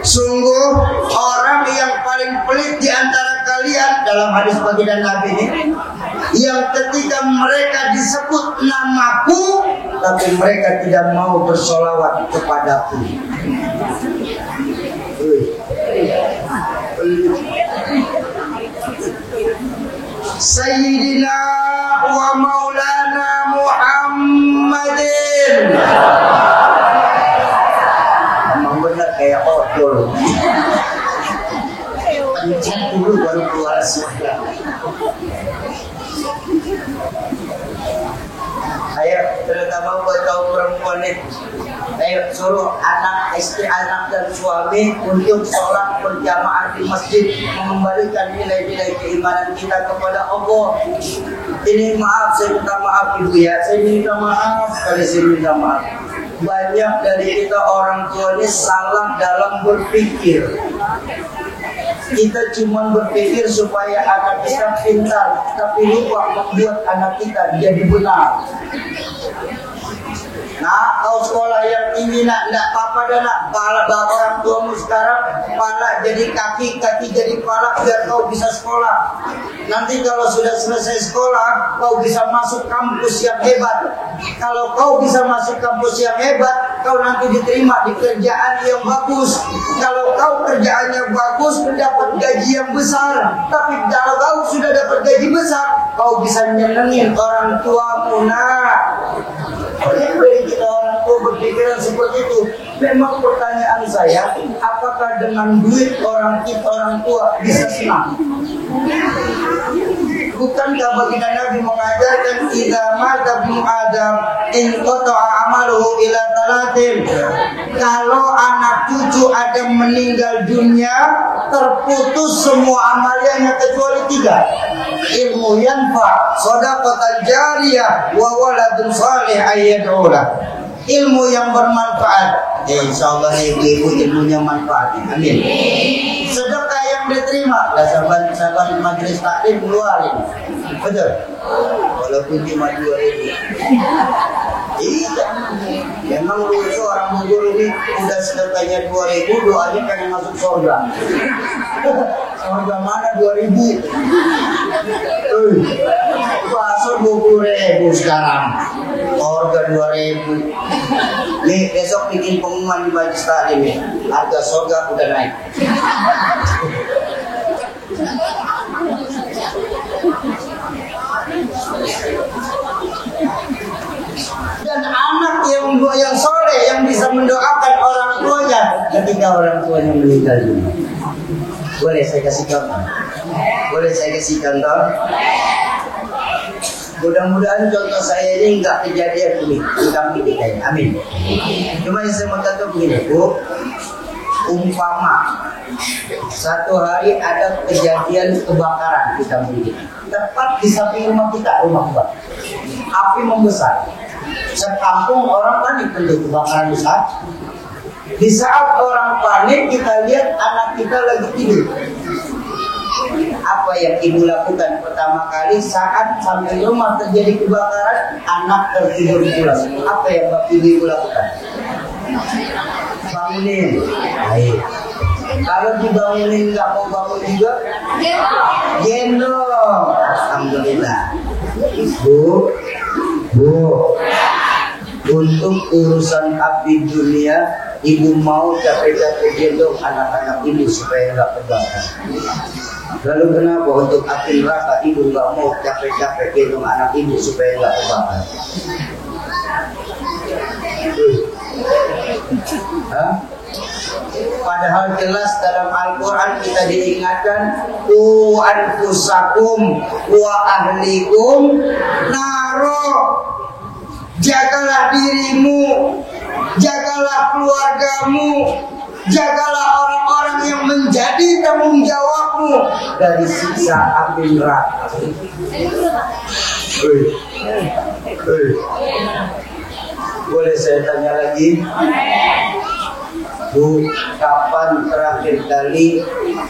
Sungguh orang yang paling pelit di antara kalian, dalam hadis baginda Nabi ini, yang ketika mereka disebut namaku, tapi mereka tidak mau bersolawat kepadaku. Sayyidina wa maulana Muhammadin. Memang benar kayak odol. Pencet dulu baru keluar suara. Ayo, terutama buat kaum perempuan itu, ayo suruh anak, istri, anak dan suami untuk sholat berjamaah di masjid, mengembalikan nilai-nilai keimanan kita kepada Allah. Ini maaf, saya minta maaf ibu ya, saya minta maaf sekali, saya minta maaf. Banyak dari kita orang tua ini salah dalam berpikir. Kita cuma berpikir supaya anak kita pintar, tapi lupa membuat anak kita jadi benar. Nah, kau sekolah yang tinggi nak, enggak apa-apa dah nak. Pala orang tuamu sekarang, pala jadi kaki, kaki jadi pala, biar kau bisa sekolah. Nanti kalau sudah selesai sekolah, kau bisa masuk kampus yang hebat. Kalau kau bisa masuk kampus yang hebat, kau nanti diterima di kerjaan yang bagus. Kalau kau kerjaannya bagus, dapat gaji yang besar. Tapi kalau kau sudah dapat gaji besar, kau bisa nyenengin orang tuamu. Nah, dari kita orang tua berpikiran seperti itu. Memang pertanyaan saya, apakah dengan duit orang tua bisa senang? Bukankah baginda Nabi mengajarkan idza mata ibnu Adam in qata'a amaluhu ila talatin. Kalau anak cucu Adam meninggal dunia, terputus semua amalnya kecuali 3. Ilmu yanfa, shadaqatan jariyah, wa waladun salih ayyad'ulah. Ilmu yang bermanfaat. Insyaallah ibu-ibu ilmunya manfaat. Amin. Sedekah yang diterima, sahabat majelis taklim keluarin. Betul. Walaupun cuma 2.000. Iya. Memang lu seorang mujur ini udah sedekahnya 2.000, doanya pengen masuk surga. Surga mana 2.000? Bakso 20.000 sekarang. Surga 2.000. Nih besok bikin pengumuman di majelis taklim nih. Harga surga udah naik. Dan anak yang soleh yang bisa mendoakan orang tuanya ketika orang tuanya meninggal dunia. Boleh saya kasih contoh? Boleh saya kasih contoh? Mudah-mudahan contoh saya ini enggak kejadian ini di kampung kita ini. Amin. Cuma yang saya mau contoh begini, Bu. Umpama satu hari ada kejadian kebakaran di kampung kita, tepat di samping rumah kita, rumah Mbak. Api membesar. Sekampung orang panik tentu kebakaran besar. Di saat orang panik, kita lihat anak kita lagi tidur. Apa yang ibu lakukan pertama kali saat sampai rumah terjadi kebakaran, anak tertidur pulas? Apa yang ibu lakukan? Bangunin. Baik. Kalau dibangunin nggak mau bangun juga, gendong. Alhamdulillah. Bu, untuk urusan abdi dunia, ibu mau capek-capek gendong anak-anak ibu supaya nggak kebakar. Lalu kenapa untuk api neraka ibu nggak mau capek-capek gendong anak ibu supaya nggak kebakar? Padahal jelas dalam Al-Quran kita diingatkan qu anfusakum wa ahlikum naro. Jagalah dirimu, jagalah keluargamu, jagalah orang-orang yang menjadi tanggung jawabmu dari siksa api neraka. Boleh saya tanya lagi? Bu, kapan terakhir kali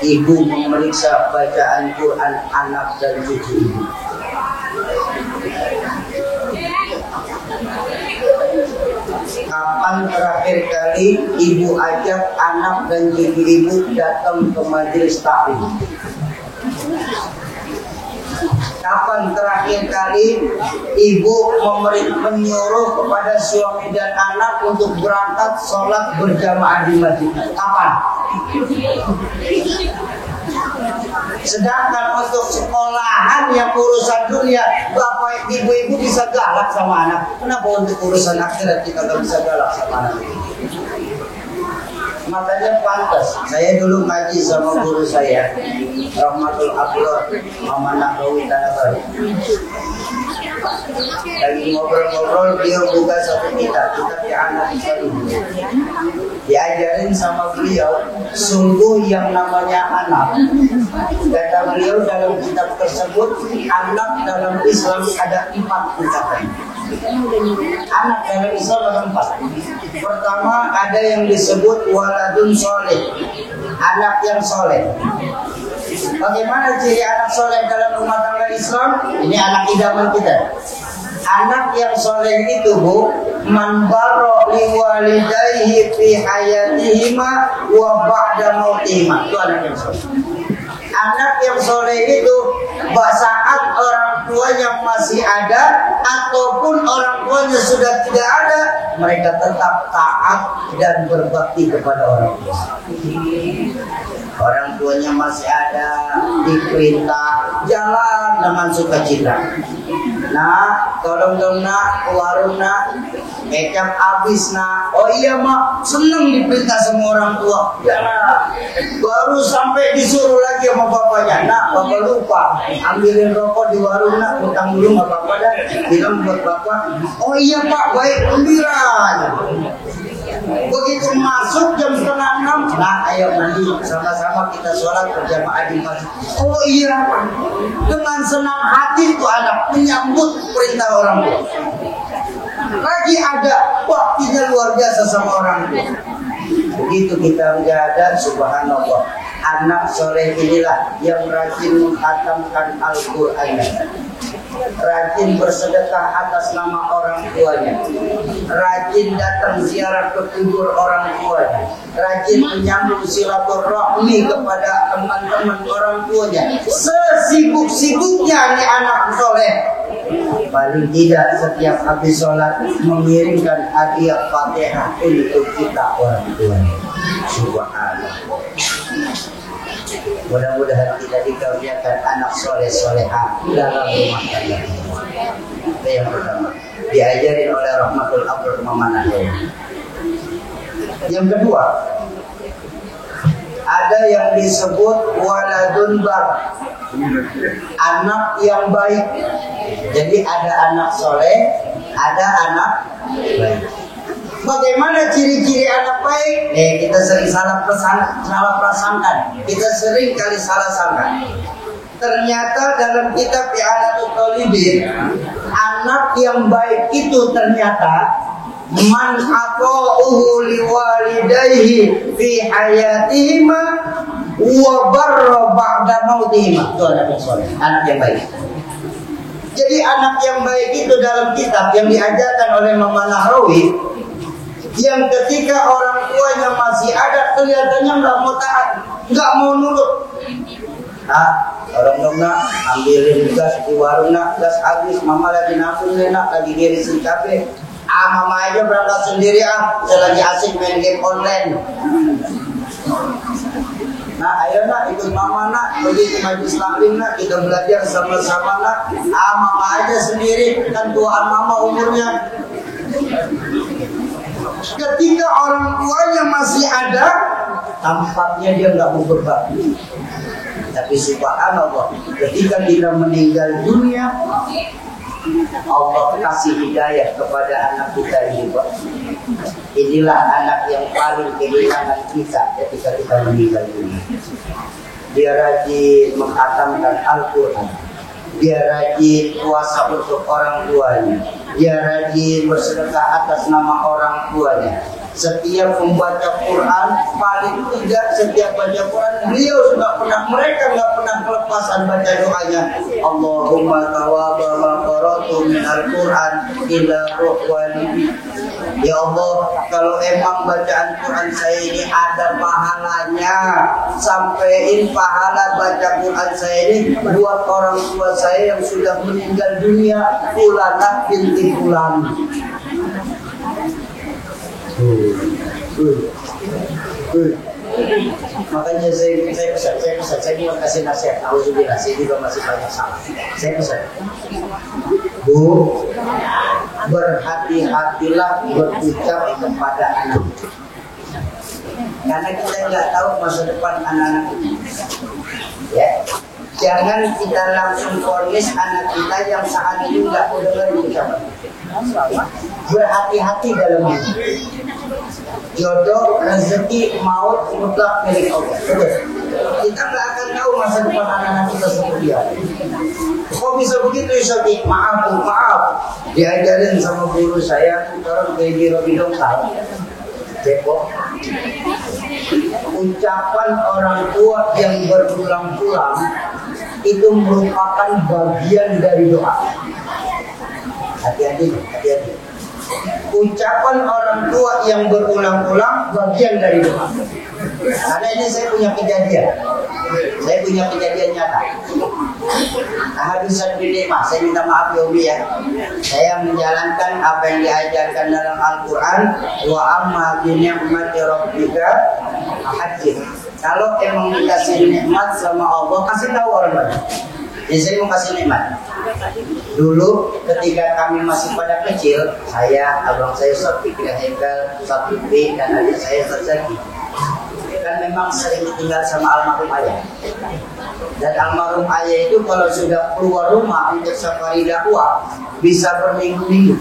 ibu memeriksa bacaan Quran anak dan cucu ibu? Kapan terakhir kali ibu ajak anak dan cucu ibu datang ke majelis taklim? Kapan terakhir kali ibu menyuruh kepada suami dan anak untuk berangkat sholat berjamaah di masjid? Kapan? Sedangkan untuk sekolahan yang urusan dunia, bapak ibu-ibu bisa galak sama anak. Kenapa untuk urusan akhirat kita gak bisa galak sama anak? Makanya pantas. Saya dulu ngaji sama guru saya, Rahmatul Abdullah Muhammad Nahrawi Tanabari. Lagi ngobrol-ngobrol, beliau buka satu kitab anak itu. Diajarin sama beliau, sungguh yang namanya anak. Kata beliau dalam kitab tersebut, anak dalam Islam ada 4 tingkatan. Anak dalam Islam ada 4. Pertama, ada yang disebut waladun soleh, anak yang soleh. Bagaimana ciri anak soleh dalam rumah tangga Islam? Ini anak idaman kita. Anak yang soleh itu Bu, man barra liwalidayhi fi hayatihima wa ba'da mautihima. Itu anak yang soleh. Anak yang soleh itu saat orang tuanya masih ada ataupun orang tuanya sudah tidak ada, mereka tetap taat dan berbakti kepada orang tua. Orang tuanya masih ada, diperintah jalan dengan sukacita. Nah, tolong dong nak, warung nak, kecap habis nak. Oh iya mak, seneng diperintah sama orang tua. Ya nak, baru sampai disuruh lagi sama bapaknya. Nak, bapak lupa, ambilin rokok di warung nak, utang dulu sama bapak dah. Bilang buat bapak. Oh iya pak, baik gembira. Begitu masuk jam 5:30, nah ayo nanti sama-sama kita sholat berjamaah di masjid. Oh iya, dengan senang hati itu anak menyambut perintah orang tua. Lagi ada waktunya luar biasa sama orang tua. Begitu kita menjaga, subhanallah, anak soleh inilah yang rajin menghatamkan Al-Quran, rajin bersedekah atas nama orang tuanya, rajin datang ziarah ke kubur orang tuanya, rajin menyambung silaturahmi kepada teman-teman orang tuanya. Sesibuk-sibuknya nih anak soleh, paling tidak setiap habis sholat mengirimkan hadiah Fatihah untuk kita orang tuanya. Subhanallah. Mudah-mudahan kita dikaruniakan anak soleh-solehah dalam rumah tangga. Itu yang pertama, diajarin oleh Rahmatul Abdur Mamana. Yang kedua, ada yang disebut waladun bar, anak yang baik. Jadi ada anak soleh, ada anak baik. Bagaimana ciri-ciri anak baik? Kita sering salah prasangkan. Kita sering kali salah sangka. Ternyata dalam kitab I'anatul Talibin, anak yang baik itu ternyata man ata'uhu liwalidayhi fi hayatihima wa barra ba'da mautihima. Itu anak yang soleh, anak yang baik. Jadi anak yang baik itu dalam kitab yang diajarkan oleh Mama Nahrawi, yang ketika orang tuanya masih ada kelihatannya nggak mau taat, nggak mau nurut. Nah, orang dong nak, ambilin gas di warung nak, gas habis, mama lagi nafsu nak, lagi ngirisin cabai. Mama aja berangkat sendiri saya lagi asik main game online. Nah, ayo nak ikut mama nak, pergi ke majlis taklim nak, kita belajar sama-sama nak. Mama aja sendiri, kan tuaan mama umurnya. Ketika orang tuanya masih ada, tampaknya dia nggak mau berbakti. Tapi subhanallah, ketika kita meninggal dunia, Allah kasih hidayah kepada anak kita ini, Pak. Inilah anak yang paling kehilangan kita ketika kita meninggal dunia. Dia rajin menghatamkan Al-Quran, dia rajin puasa untuk orang tuanya, dia rajin bersedekah atas nama orang tuanya. Setiap membaca Quran, paling tidak setiap baca Quran, mereka nggak pernah kelepasan baca doanya. Allahumma tawaba ma qara'tu min al-Quran ila ruh walidi. Ya Allah, kalau emang bacaan Quran saya ini ada pahalanya, sampaiin pahala baca Quran saya ini buat orang tua saya yang sudah meninggal dunia, Fulanah binti Fulan. Makanya saya mau kasih nasihat. Alhamdulillah, saya juga masih banyak salah. Saya pesan, Bu, berhati-hatilah berucap kepada anak, karena kita nggak tahu masa depan anak-anak kita. Ya, jangan kita langsung vonis anak kita yang saat ini nggak mau dengar ucapan. Berhati-hati dalam hidup. Jodoh, rezeki, maut mutlak milik Allah. Betul. Kita nggak akan tahu masa depan anak-anak kita seperti apa. Kok bisa begitu Isyati? Maaf. Diajarin sama guru saya, orang Gaji Robi Dongkal, Depok. Ucapan orang tua yang berulang-ulang itu merupakan bagian dari doa. Hati-hati. Ucapan orang tua yang berulang-ulang bagian dari doa. Karena ini saya punya kejadian nyata. Hadusan binikmah, saya minta maaf ya Umi ya. Saya menjalankan apa yang diajarkan dalam Al-Quran. Wa amma binikmati rabbika hadith. Kalau emang dikasih nikmat sama Allah, kasih tahu orang lain. Jadi saya mau kasih nikmat. Dulu ketika kami masih pada kecil, saya, abang saya Ustaz Fikri Haikal, Ustaz Fikri, dan adik saya Ustaz Zaki, kan memang sering tinggal sama almarhum ayah. Dan almarhum ayah itu kalau sudah keluar rumah untuk safari dakwah bisa berminggu-minggu.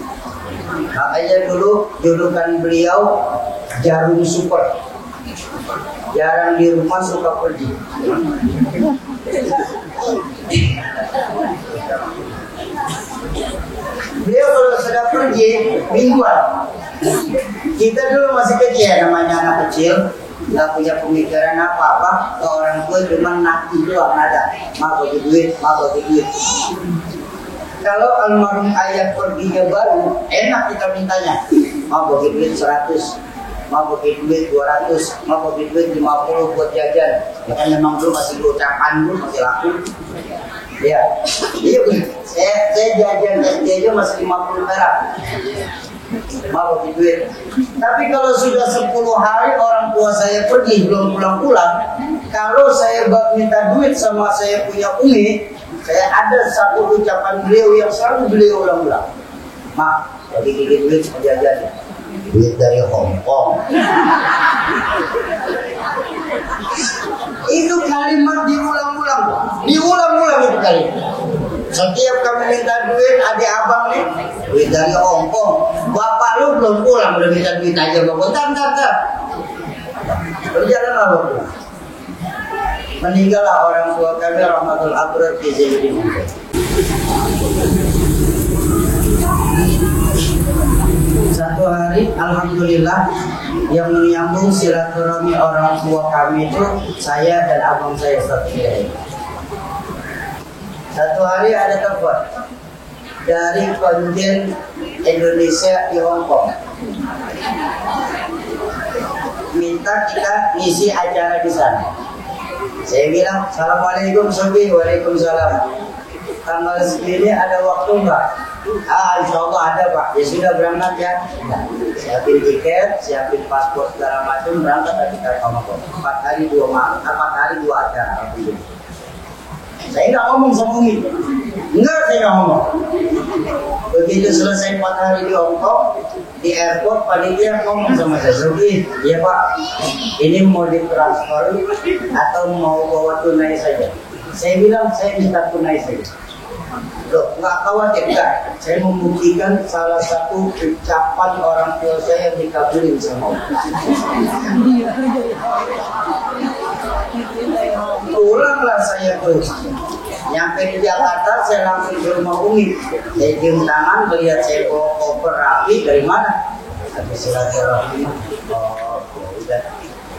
Makanya dulu julukan beliau Jarum Super. Jarang di rumah, suka pergi. Beliau kalau sudah pergi mingguan. Kita dulu masih kecil, namanya anak kecil, nggak punya pemikiran apa-apa. Ke orang tua cuma nanti doang ada. Mau bagi duit. Kalau almarhum ayah perginya baru, enak kita mintanya. Mau bagi duit 100, mau bagi duit 200, mau bagi duit 50 buat jajan. Ya kan memang dulu masih ucapan dulu masih laku. Ya, iya saya jajan aja masih 50 perak. Mau bagi duit. Tapi kalau sudah 10 hari orang tua saya pergi belum pulang-pulang, kalau saya minta duit sama saya punya umi, saya ada satu ucapan beliau yang selalu beliau ulang-ulang. Mak, bagi gigi duit jajan. Duit dari Hong Kong. Itu kalimat diulang-ulang itu kalimat. Setiap kami minta duit, adik abang nih, duit dari Hong Kong. Bapak lu belum pulang, udah minta duit aja bapak. Bentar. Berjalanlah waktu. Meninggallah orang tua kami, rahmatul abrar fi zaidin. Satu hari, alhamdulillah, yang menyambung silaturahmi orang tua kami itu saya dan abang saya Ustaz Fikri. Satu hari ada telepon dari konjen Indonesia di Hong Kong, minta kita ngisi acara di sana. Saya bilang, Assalamualaikum Sobi, Waalaikumsalam. Tanggal segini ada waktu enggak? Insya Allah ada Pak. Ya sudah berangkat ya. Nah, siapin tiket, siapin paspor segala macam, berangkat kita ke Hong Kong. 4 hari 2 acara. Saya nggak ngomong sama Umi. Saya nggak ngomong. Begitu selesai 4 hari di Hong Kong, di airport panitia ngomong sama saya, Sobi, ya Pak, ini mau ditransfer atau mau bawa tunai saja? Saya bilang saya minta tunai saja. Loh, nggak khawatir enggak? Saya membuktikan salah satu ucapan orang tua saya yang dikabulin sama Allah. Pulanglah saya ke rumah. Nyampe di Jakarta, saya langsung ke rumah Umi. Saya cium tangan, melihat saya bawa koper rapi. Dari mana? Habis silaturahmi. Oh, udah.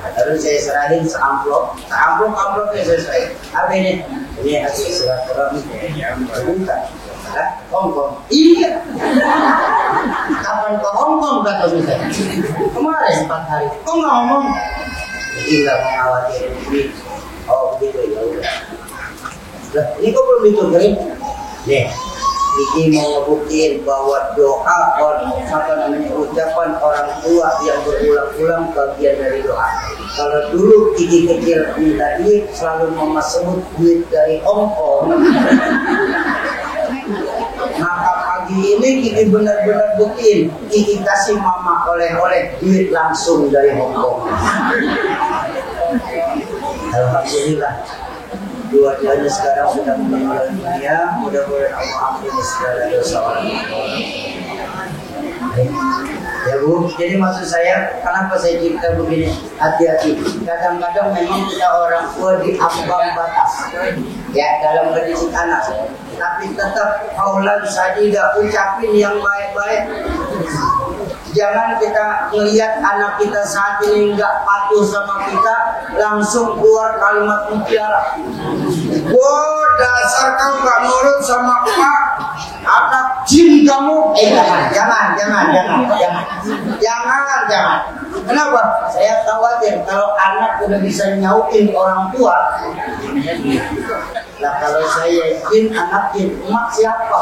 Lalu saya serahin seamplop yang saya serahin. Apa ini? Ini hasil silaturahmi. Bukan. Hong Kong. Iya. Kapan ke Hong Kong kata saya? Kemarin 4 hari. Kok nggak ngomong? Jadi nggak mau khawatirin ini. Oh begitu ya udah. Ini kok belum ditukerin? Nih. Iki mau ngebuktiin bahwa doa ucapan orang tua yang berulang-ulang bagian dari doa. Kalau dulu Kiki kecil minta duit selalu mama sebut duit dari Hong Kong. Maka pagi ini Kiki benar-benar buktiin Kiki kasih mama oleh-oleh duit langsung dari Hong Kong. Alhamdulillah. Dua-duanya sekarang sudah meninggal dunia. Mudah-mudahan Allah ampuni segala dosa orang. Ya Bu, jadi maksud saya, kenapa saya cerita begini? Hati-hati. Kadang-kadang memang kita orang tua di ambang batas, ya dalam mendidik anak. Tapi tetap kaulan sadida, ucapin yang baik-baik. Jangan kita melihat anak kita saat ini nggak patuh sama kita, langsung keluar kalimat mutiara. Dasar kau nggak nurut sama Pak. Atap jin kamu. Jangan. Kenapa? Saya khawatir kalau anak udah bisa nyautin orang tua. Lah kalau saya jin, anak jin, emak siapa?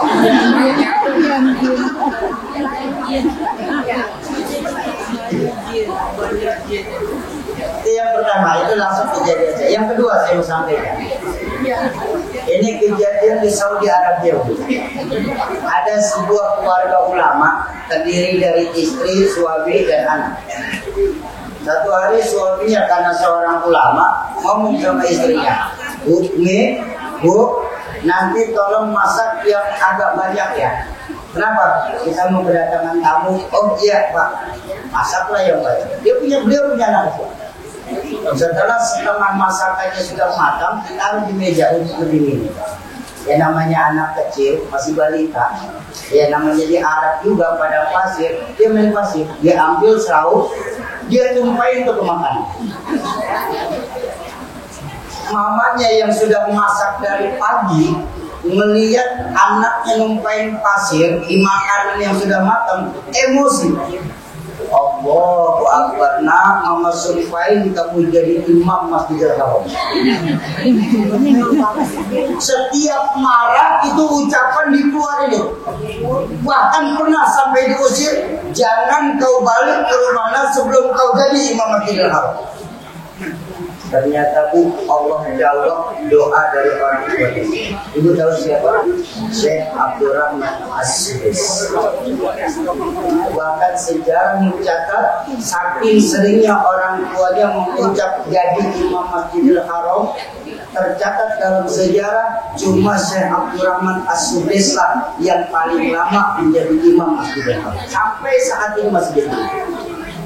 Itu yang pertama, itu langsung kejadian saya. Yang kedua saya mau sampaikan. Ini kejadian di Saudi Arabia. Ada sebuah keluarga ulama terdiri dari istri, suami, dan anak. Satu hari suaminya karena seorang ulama ngomong sama istrinya, Bu, nanti tolong masak yang agak banyak ya. Kenapa? Kita mau kedatangan tamu. Oh iya Pak, masaklah yang banyak. Beliau punya anak. Setelah setengah masakannya sudah matang, ditaruh di meja untuk berdiri. Ya namanya anak kecil, masih balita. Ya namanya di Arab juga pada pasir, dia main pasir. Dia ambil saus, dia tumpahin untuk makanan. Mamanya yang sudah masak dari pagi melihat anaknya numpahin pasir di makanan yang sudah matang, emosi. Allahu Akbar, nak mama sumpahin kamu jadi imam Masjidil Haram. Setiap marah itu ucapan dikeluarin itu. Bahkan pernah sampai diusir, jangan kau balik ke rumahnya sebelum kau jadi imam Masjidil Haram. Ternyata Allah jawab doa dari orang tua. Ibu tahu siapa? Syekh Abdurrahman As-Sudais. Bahkan sejarah mencatat saking seringnya orang tuanya mengucap jadi imam Masjidil Haram, tercatat dalam sejarah cuma Syekh Abdurrahman As-Sudais lah yang paling lama menjadi imam Masjidil Haram. Sampai saat ini masih jadi.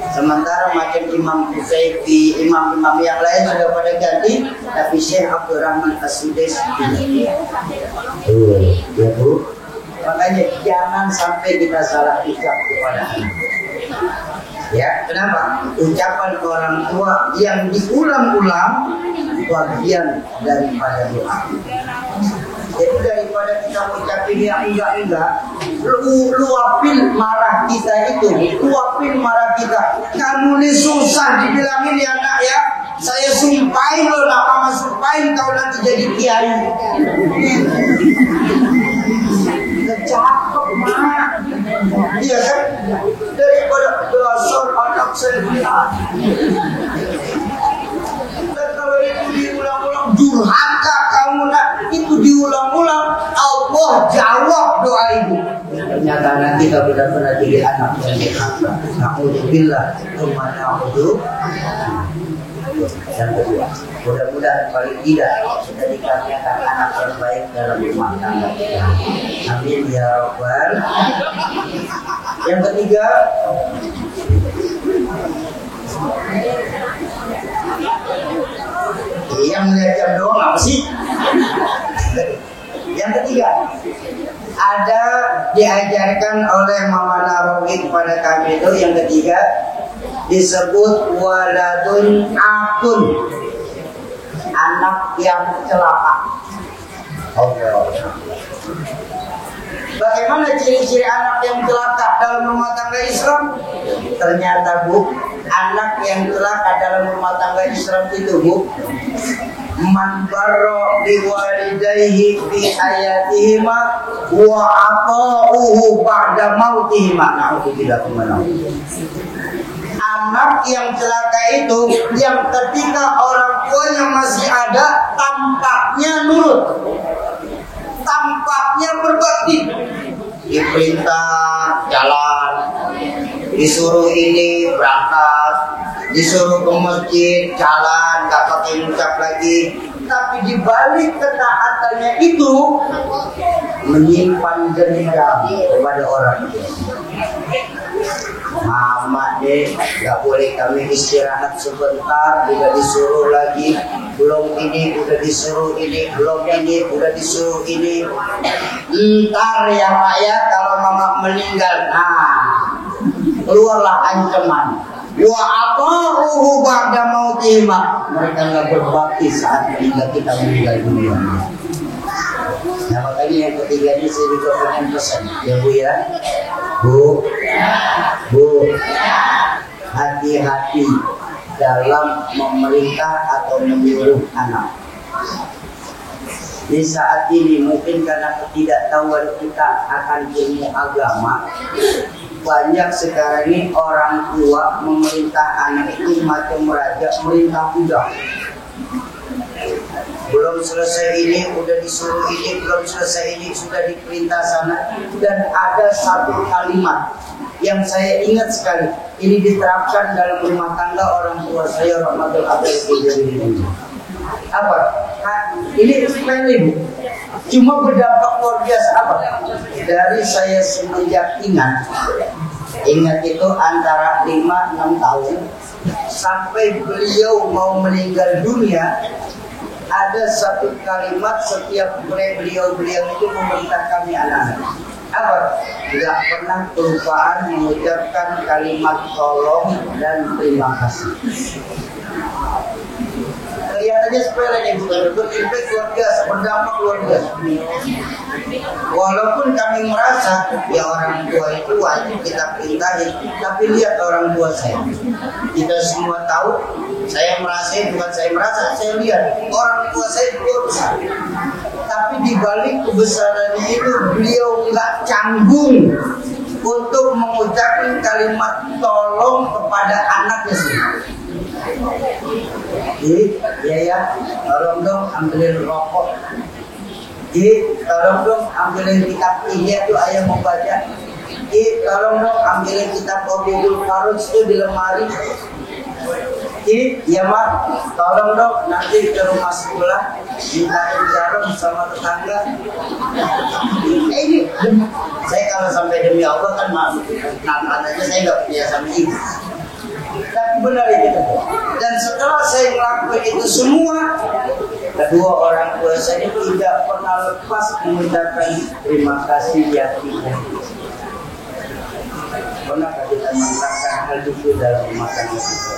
Sementara macam Imam Huzaifi, imam-imam yang lain sudah pada ganti, tapi Syekh Abdurrahman As-Sudais ini. Ya Bu. Makanya jangan sampai kita salah ucap kepada anak. Ya, kenapa? Ucapan orang tua yang diulang-ulang bagian daripada doa. Jadi daripada kita ucapin yang enggak, luapin marah kita itu, luapin marah kita. Kamu ini susah dibilangin ya nak ya, saya sumpahin lo nak mama sumpahin kau nanti jadi kiai. Cakep mak, iya kan? Daripada dasar anak saya. Dan kalau itu diulang-ulang durhaka kamu nak, itu diulang-ulang Allah jawab doa ibu. Ternyata nanti kalau benar-benar jadi anak yang durhaka. Na'udzubillah, na'udzu. Yang kedua, mudah-mudahan paling tidak kita dikaruniakan anak yang baik dalam rumah tangga kita. Amin ya Rabbal. Yang ketiga, yang melihat jam doang apa sih? Yang ketiga, ada diajarkan oleh Mama Nawawi kepada kami itu yang ketiga disebut waladun akun, anak yang celaka. Bagaimana ciri-ciri anak yang celaka dalam rumah tangga Islam? Ternyata Bu, anak yang celaka dalam rumah tangga Islam itu Bu, man barra bi walidayhi fi hayatihima wa ata'uhu ba'da mautihima. Na'udzubillah min anak yang celaka itu yang ketika orang tuanya masih ada tampaknya nurut, tampaknya berbakti, diperintah jalan, disuruh ini berangkat, disuruh ke masjid jalan, gak pakai ngucap lagi, tapi dibalik ketaatannya itu menyimpan dendam kepada orang tua. Mama deh, gak boleh kami istirahat sebentar, udah disuruh lagi, belum ini udah disuruh ini, belum ini udah disuruh ini. Ntar ya Pak ya, kalau mama meninggal, nah keluarlah ancaman. Wa ata'uhu ba'da mautihima. Mereka nggak berbakti saat meninggal kita meninggal dunia. Nah makanya yang ketiga ini saya juga pengen pesan ya Bu ya. Bu, hati-hati dalam memerintah atau menyuruh anak. Di saat ini mungkin karena ketidaktahuan kita akan ilmu agama, banyak sekarang ini orang tua memerintah anak itu macam raja merintah budak. Belum selesai ini, udah disuruh ini, belum selesai ini, sudah diperintah sana. Dan ada satu kalimat yang saya ingat sekali. Ini diterapkan dalam rumah tangga orang tua saya, Rahmatul Abdul. Apa? Ini sepele Bu. Cuma berdampak luar biasa. Apa? Dari saya semenjak ingat itu antara 5-6 tahun sampai beliau mau meninggal dunia, ada satu kalimat setiap beliau itu memerintah kami anak-anak. Apa? Tidak pernah kelupaan mengucapkan kalimat tolong dan terima kasih. Kelihatannya sepele nih, bukan berimpact luar biasa, berdampak luar biasa. Walaupun kami merasa ya orang tua itu wajib kita perintahin, tapi lihat orang tua saya. Kita semua tahu, saya saya lihat orang tua saya itu besar. Tapi di balik kebesarannya itu beliau nggak canggung untuk mengucapkan kalimat tolong kepada anaknya sendiri. Ya, tolong dong ambilin rokok. Tolong dong ambilin kitab ini tuh ayah mau baca. Tolong dong ambilin kitab Qabilul Farus itu di lemari. Ya mak, tolong dong nanti ke rumah sebelah mintain jarum sama tetangga. Ini saya kalau sampai demi Allah kan maaf, aja saya nggak punya sama ibu. Tapi benar itu. Dan setelah saya melakukan itu semua, kedua orang tua saya tidak pernah lepas mengucapkan terima kasih ya kita. Pernahkah kita menerapkan hal itu dalam rumah tangga kita?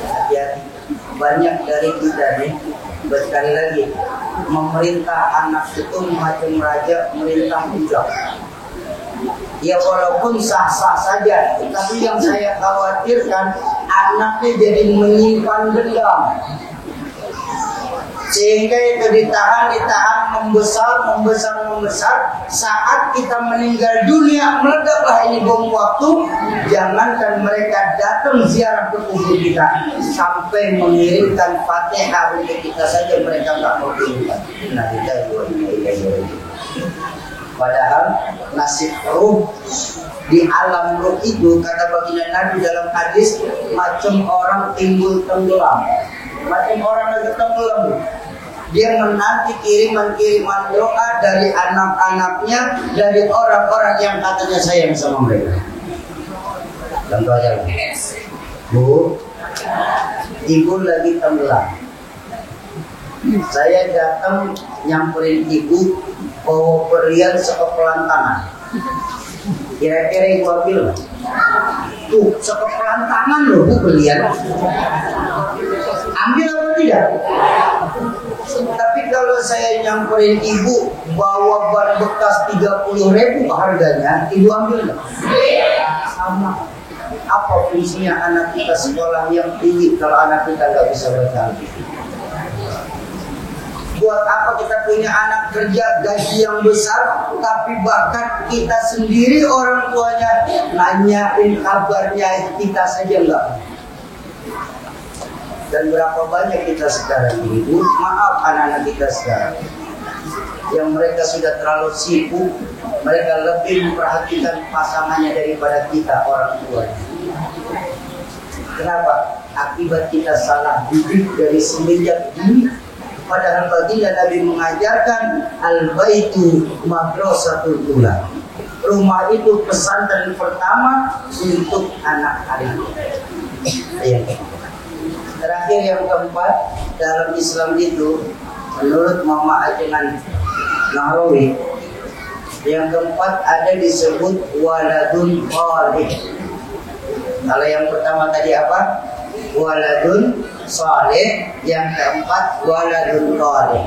Hati-hati. Banyak dari kita nih, sekali lagi, memerintah anak itu macam raja merintah budak. Ya walaupun sah-sah saja, tapi yang saya khawatirkan anaknya jadi menyimpan dendam, sehingga itu ditahan, membesar. Saat kita meninggal dunia, meledaklah ini bom waktu. Jangankan mereka datang ziarah ke kubur kita, sampai mengirimkan Fatihah untuk kita saja mereka tak mau kirimkan. Nah kita padahal nasib ruh di alam ruh itu, kata baginda Nabi dalam hadis, macam orang timbul tenggelam, macam orang lagi tenggelam. Dia menanti kiriman doa dari anak-anaknya, dari orang-orang yang katanya sayang sama mereka. Contoh aja, Bu, ibu lagi tenggelam. Saya datang nyamperin ibu, bawa berlian sekepelan tangan. Kira-kira ibu ambil nggak? Tuh, sekepelan tangan loh bu berlian. Ambil atau tidak? Tapi kalau saya nyamperin ibu, bawa ban bekas 30.000 harganya, ibu ambil nggak? Sama. Apa fungsinya anak kita sekolah yang tinggi kalau anak kita nggak bisa baca Al-Quran? Buat apa kita punya anak kerja gaji yang besar, tapi bahkan kita sendiri orang tuanya nanyain kabarnya kita saja enggak. Dan berapa banyak kita sekarang ini, maaf anak-anak kita sekarang, yang mereka sudah terlalu sibuk, mereka lebih memperhatikan pasangannya daripada kita orang tuanya. Kenapa? Akibat kita salah didik dari semenjak dini. Padahal baginda Nabi mengajarkan al-baitu madrasatul ula. Rumah itu pesantren pertama untuk anak-anak. Terakhir yang keempat, dalam Islam itu menurut Mama Ajengan Nahrawi, yang keempat ada disebut waladun salih. Kalau yang pertama tadi apa? Waladun saleh, yang keempat waladun saleh.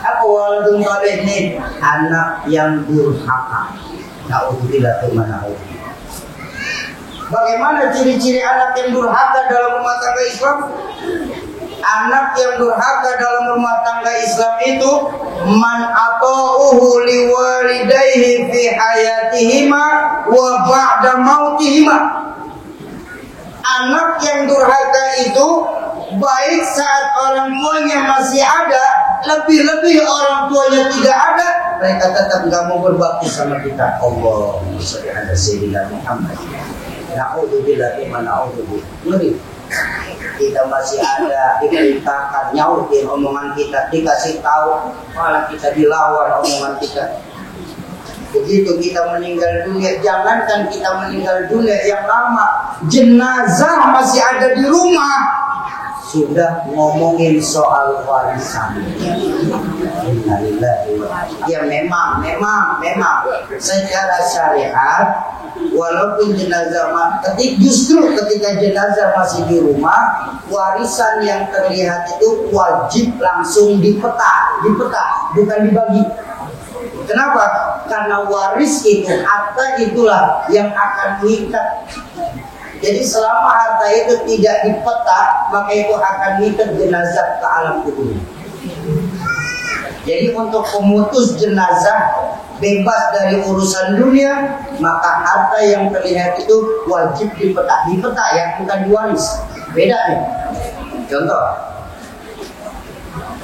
Apa waladun saleh ini? Anak yang durhaka. Na'udzubillah mana. Bagaimana ciri-ciri anak yang durhaka dalam rumah tangga Islam? Anak yang durhaka dalam rumah tangga Islam itu man ata'uhu liwalidayhi fi hayatihima wa ba'da mautihima. Anak yang durhaka itu baik saat orang tuanya masih ada, lebih-lebih orang tuanya tidak ada, mereka tetap nggak mau berbakti sama kita. Allahumma sholli ala sayyidina Muhammad. Na'udzubillah min na'udzubillah. Kita masih ada, diperintahkan nyautin omongan kita, dikasih tahu, malah kita dilawan omongan kita. Begitu kita meninggal dunia, jangankan kita meninggal dunia yang lama, jenazah masih ada di rumah, sudah ngomongin soal warisan. Ya memang secara syariat, walaupun jenazah justru ketika jenazah masih di rumah, warisan yang terlihat itu wajib langsung dipeta, bukan dibagi. Kenapa? Karena waris itu, harta itulah yang akan mengikat. Jadi selama harta itu tidak dipeta, maka itu akan mengikat jenazah ke alam kubur. Jadi untuk pemutus jenazah bebas dari urusan dunia, maka harta yang terlihat itu wajib dipeta ya, bukan diwaris. Beda nih. Contoh,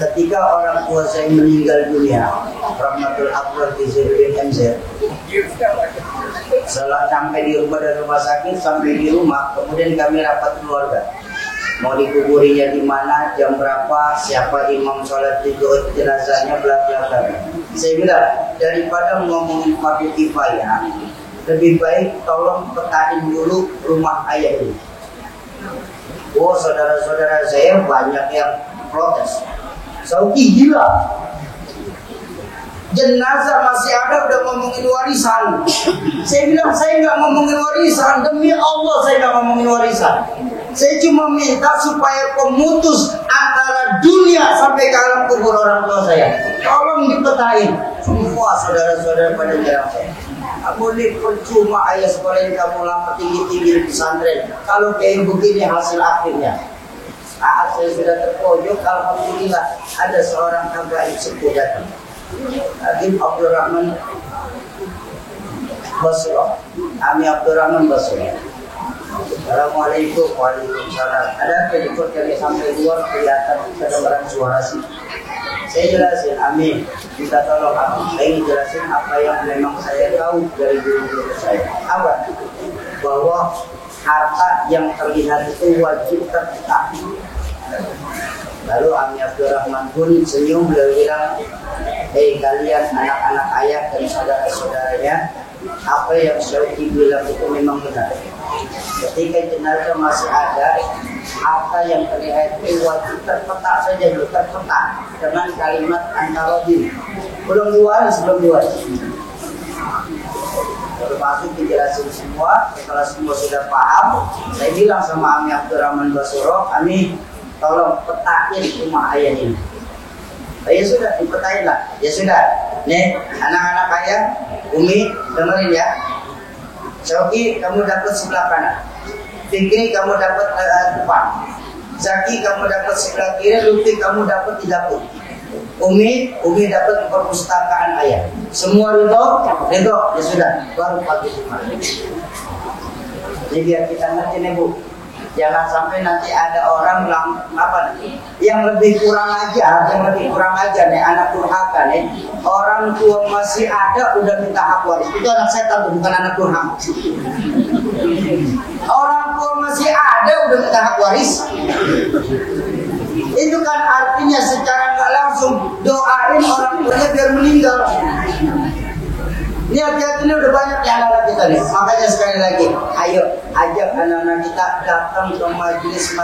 ketika orang tua saya meninggal dunia, rahmatul akbar di MZ, setelah sampai di rumah dari rumah sakit, sampai di rumah, kemudian kami rapat keluarga. Mau dikuburinya di mana, jam berapa, siapa imam sholat itu, jenazahnya, bla bla bla. Saya bilang, daripada ngomongin fardu kifayah, lebih baik tolong petain dulu rumah ayah ini. Oh, saudara-saudara saya banyak yang protes. Sauki gila. Jenazah masih ada udah ngomongin warisan. Saya bilang saya nggak ngomongin warisan, demi Allah saya nggak ngomongin warisan. Saya cuma minta supaya pemutus antara dunia sampai ke alam kubur orang tua saya, tolong dipetain. Semua saudara-saudara pada jarak saya. Boleh percuma ayah sekolah ini kamu lama tinggi-tinggi di pesantren, kalau kayak begini hasil akhirnya. Saat saya sudah terpojok, alhamdulillah ada seorang habaib sepuh datang. Habib Abdurrahman Basro, Ami Abdurrahman Basro. Assalamualaikum. Waalaikumsalam. Ada apa ikut kali sampai luar kelihatan kedengaran suara sih. Saya jelasin, amin. Minta tolong aku. Saya ingin jelasin apa yang memang saya tahu dari guru-guru saya. Apa? Bahwa harta yang terlihat itu wajib terpeta. Lalu Ami Abdurrahman pun senyum, beliau bilang, hei kalian anak-anak ayah dan saudara-saudaranya, apa yang Syauki bilang itu memang benar. Ketika jenazah masih ada, harta yang terlihat itu wajib terpeta saja, terpeta dengan kalimat antarobin. Belum diwaris. Baru masuk dijelasin semua. Setelah semua sudah paham, saya bilang sama Ami Abdurrahman Basuro, Ami, tolong petain rumah ayah ini. Ya sudah, dipetain lah. Ya sudah, nih anak-anak ayah, Umi, dengerin ya. Syauki, kamu dapat sebelah kanan. Fikri, kamu dapat depan. Zaki, kamu dapat sebelah kiri. Lutfi, kamu dapat di dapur. Umi dapat perpustakaan ayah. Semua ridho, ya sudah, baru pagi kemarin. Jadi biar kita ngerti nih Bu. Jangan sampai nanti ada orang bilang apa nih, yang lebih kurang aja nih anak durhaka nih. Orang tua masih ada udah minta hak waris. Itu anak setan, bukan anak durhaka. Orang tua masih ada udah minta hak waris. Itu kan artinya secara nggak langsung doain orang tuanya biar meninggal. Ini hati-hati udah banyak ya anak-anak kita nih. Makanya sekali lagi, ayo ajak anak-anak kita datang ke majelis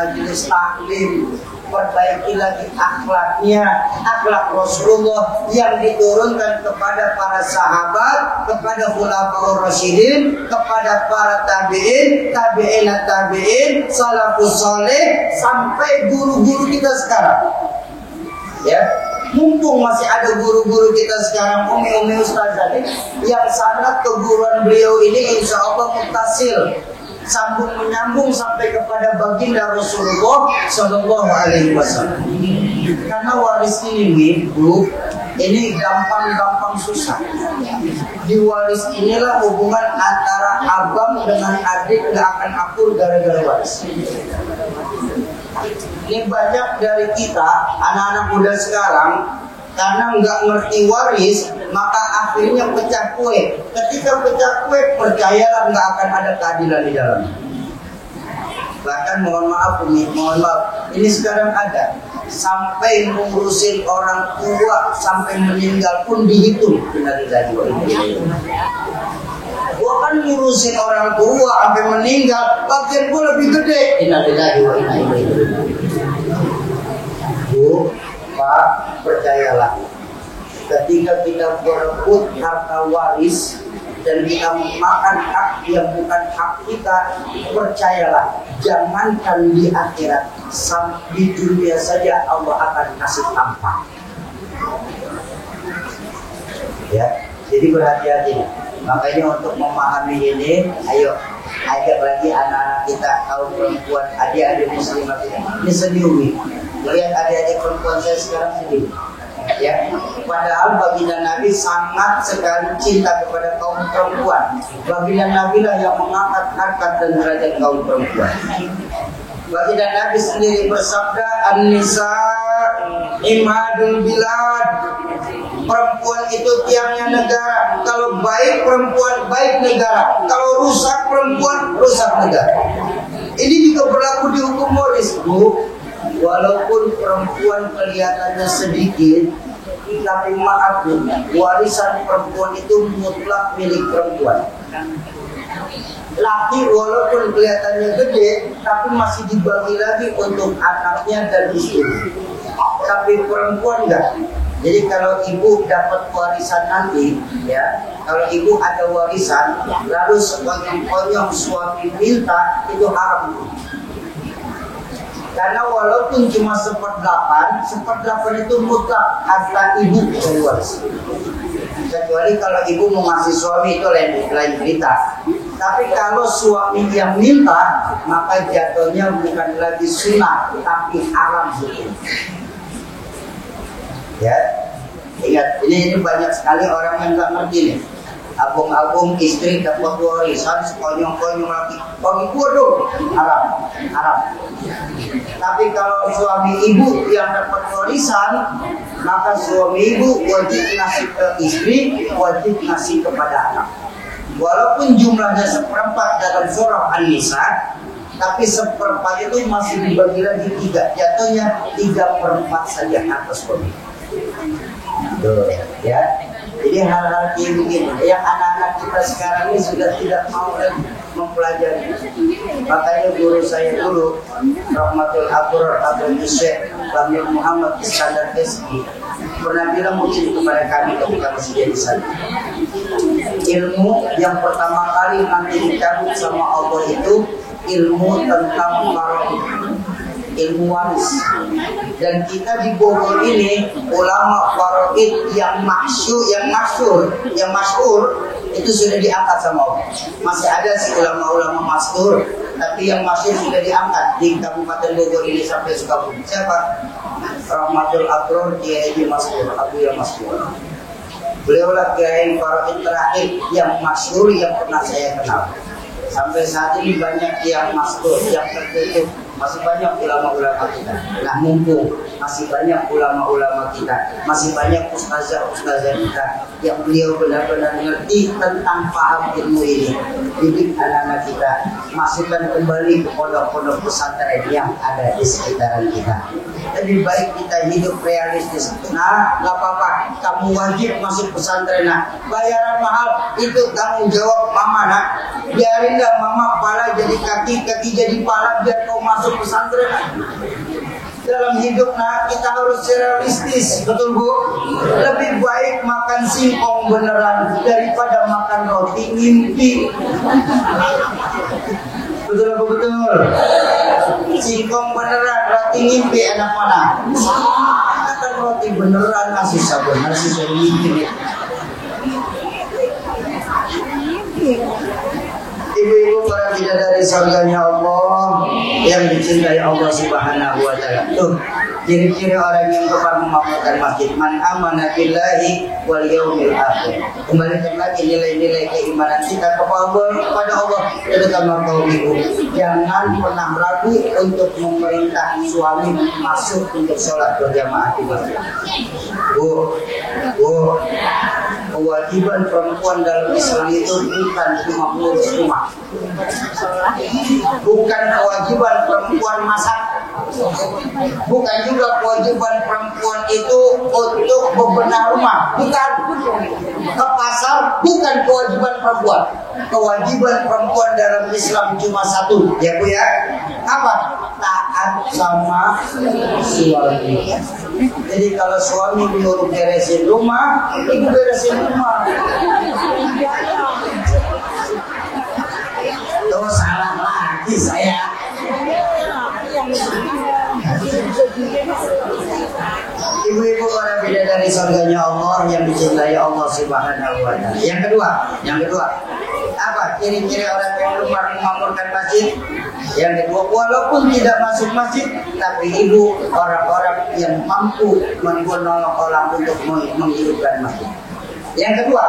taklim. Perbaiki lagi akhlaknya, akhlak Rasulullah yang diturunkan kepada para sahabat, kepada khulafaur rasyidin, kepada para tabi'in, tabi'in, salafus saleh, sampai guru-guru kita sekarang. Ya, Mumpung masih ada guru-guru kita sekarang, umi-umi ustazah yang sangat keguruan beliau ini insya Allah muttasil, sambung menyambung sampai kepada baginda Rasulullah Shallallahu Alaihi Wasallam. Karena waris ini Bu, ini gampang-gampang susah. Di waris inilah hubungan antara abang dengan adik gak akan akur gara-gara waris. Ini banyak dari kita anak-anak muda sekarang karena nggak ngerti waris, maka akhirnya pecah kue. Ketika pecah kue, percayalah nggak akan ada keadilan di dalam. Bahkan mohon maaf, ini sekarang ada sampai ngurusin orang tua sampai meninggal pun dihitung. Gua kan ngurusin orang tua sampai meninggal, bagian gua lebih gede. Bu, Pak, percayalah, ketika kita berebut harta waris dan kita makan hak yang bukan hak kita, percayalah, jangankan di akhirat, di dunia saja Allah akan kasih tampang. Ya, jadi berhati-hati. Makanya untuk memahami ini, ayo ajak lagi anak-anak kita, kaum perempuan, adik-adik muslimat ini sedih. Melihat adik-adik perempuan saya sekarang sedih. Ya, padahal baginda Nabi sangat sekali cinta kepada kaum perempuan. Baginda Nabi lah yang mengangkat harkat dan derajat kaum perempuan. Baginda Nabi sendiri bersabda, An-nisa imadul bilad. Perempuan itu tiangnya negara. Kalau baik perempuan, baik negara. Kalau rusak perempuan, rusak negara. Ini juga berlaku di hukum waris, Bu. Walaupun perempuan kelihatannya sedikit, tapi maaf Bu, warisan perempuan itu mutlak milik perempuan. Laki walaupun kelihatannya gede, tapi masih dibagi lagi untuk anaknya dan istri. Tapi perempuan enggak. Jadi kalau ibu dapat warisan nanti, ya, kalau ibu ada warisan, lalu sekonyong-konyong suami minta, itu haram. Karena walaupun cuma 1/8 itu mutlak harta ibu dari waris. Kecuali kalau ibu mau ngasih suami itu lain cerita. Tapi kalau suami yang minta, maka jatuhnya bukan lagi sunnah, tapi haram. Ya, ingat, ini banyak sekali orang yang nggak ngerti nih. Abung-abung istri dapat warisan sekonyong-konyong lagi, bagi gua dong, haram. Tapi kalau suami ibu yang dapat warisan, maka suami ibu wajib ngasih ke istri, wajib ngasih kepada anak. Walaupun jumlahnya 1/4 dalam surah An-Nisa, tapi 1/4 itu masih dibagi lagi 3, jatuhnya 3/4 saja atas suami. Tuh, ya. Jadi hal-hal kayak begini yang anak-anak kita sekarang ini sudah tidak mau lagi mempelajari. Makanya guru saya dulu, Rahmatul Abrar Abdul Syekh Bangir Muhammad Iskandar Keski, pernah bilang mungkin kepada kami ketika masih jadi santri, ilmu yang pertama kali nanti dicabut sama Allah itu ilmu tentang faraid, ilmu waris. Dan kita di Bogor ini ulama faraid yang masyhur itu sudah diangkat sama Allah. Masih ada sih ulama-ulama masyhur, tapi yang masyhur sudah diangkat di Kabupaten Bogor ini sampai Sukabumi. Siapa? Rahmatul Abrar Kiai Masyhur, Abu yang masyhur. Beliaulah kiai faraid terakhir yang masyhur yang pernah saya kenal. Sampai saat ini banyak yang masyhur, yang tertutup. Masih banyak ulama-ulama kita. Nah, mumpung masih banyak ulama-ulama kita, masih banyak ustazah-ustazah kita yang beliau benar-benar ngerti tentang paham ilmu ini. Didik anak-anak kita, masukkan kembali ke pondok-pondok pesantren yang ada di sekitaran kita. Lebih baik kita hidup realistis. Nah, nggak apa-apa, kamu wajib masuk pesantren. Nah, bayaran mahal itu tanggung jawab mama. Nah, biarinlah mama pala jadi kaki jadi pala biar kau masuk pesantren. Dalam hidup nah kita harus realistis, betul Bu? Lebih baik makan singkong beneran daripada makan roti ngimpi. Betul apa betul? Singkong beneran, roti ngimpi enak mana? Akan roti beneran susah bener sih jadi ini. Ibu-ibu para bidadari surganya Allah yang dicintai Allah Subhanahu wa taala. Tuh, ciri-ciri orang yang gemar memakmurkan masjid. Man amana billahi wal yaumil akhir. Kembalikan lagi nilai-nilai keimanan kita kepada Allah, terutama kaum ibu. Jangan pernah ragu untuk memerintah suami masuk untuk sholat berjamaah di masjid. Bu, kewajiban perempuan dalam Islam itu bukan cuma mengurus rumah, bukan kewajiban perempuan masak, bukan juga kewajiban perempuan itu untuk bebenah rumah, bukan ke pasar, bukan kewajiban perempuan. Kewajiban perempuan dalam Islam cuma satu, ya Bu ya, apa? Taat sama suami. Jadi kalau suami menyuruh beresin rumah, ibu beresin rumah. Tuh salah lagi saya. Ibu-ibu para bidadari surganya Allah yang dicintai Allah Subhanahu wa taala. Yang kedua, apa ciri-ciri orang yang gemar memakmurkan masjid? Yang kedua, walaupun tidak masuk masjid, tapi ibu orang-orang yang mampu menolong orang untuk menghidupkan masjid. Yang kedua,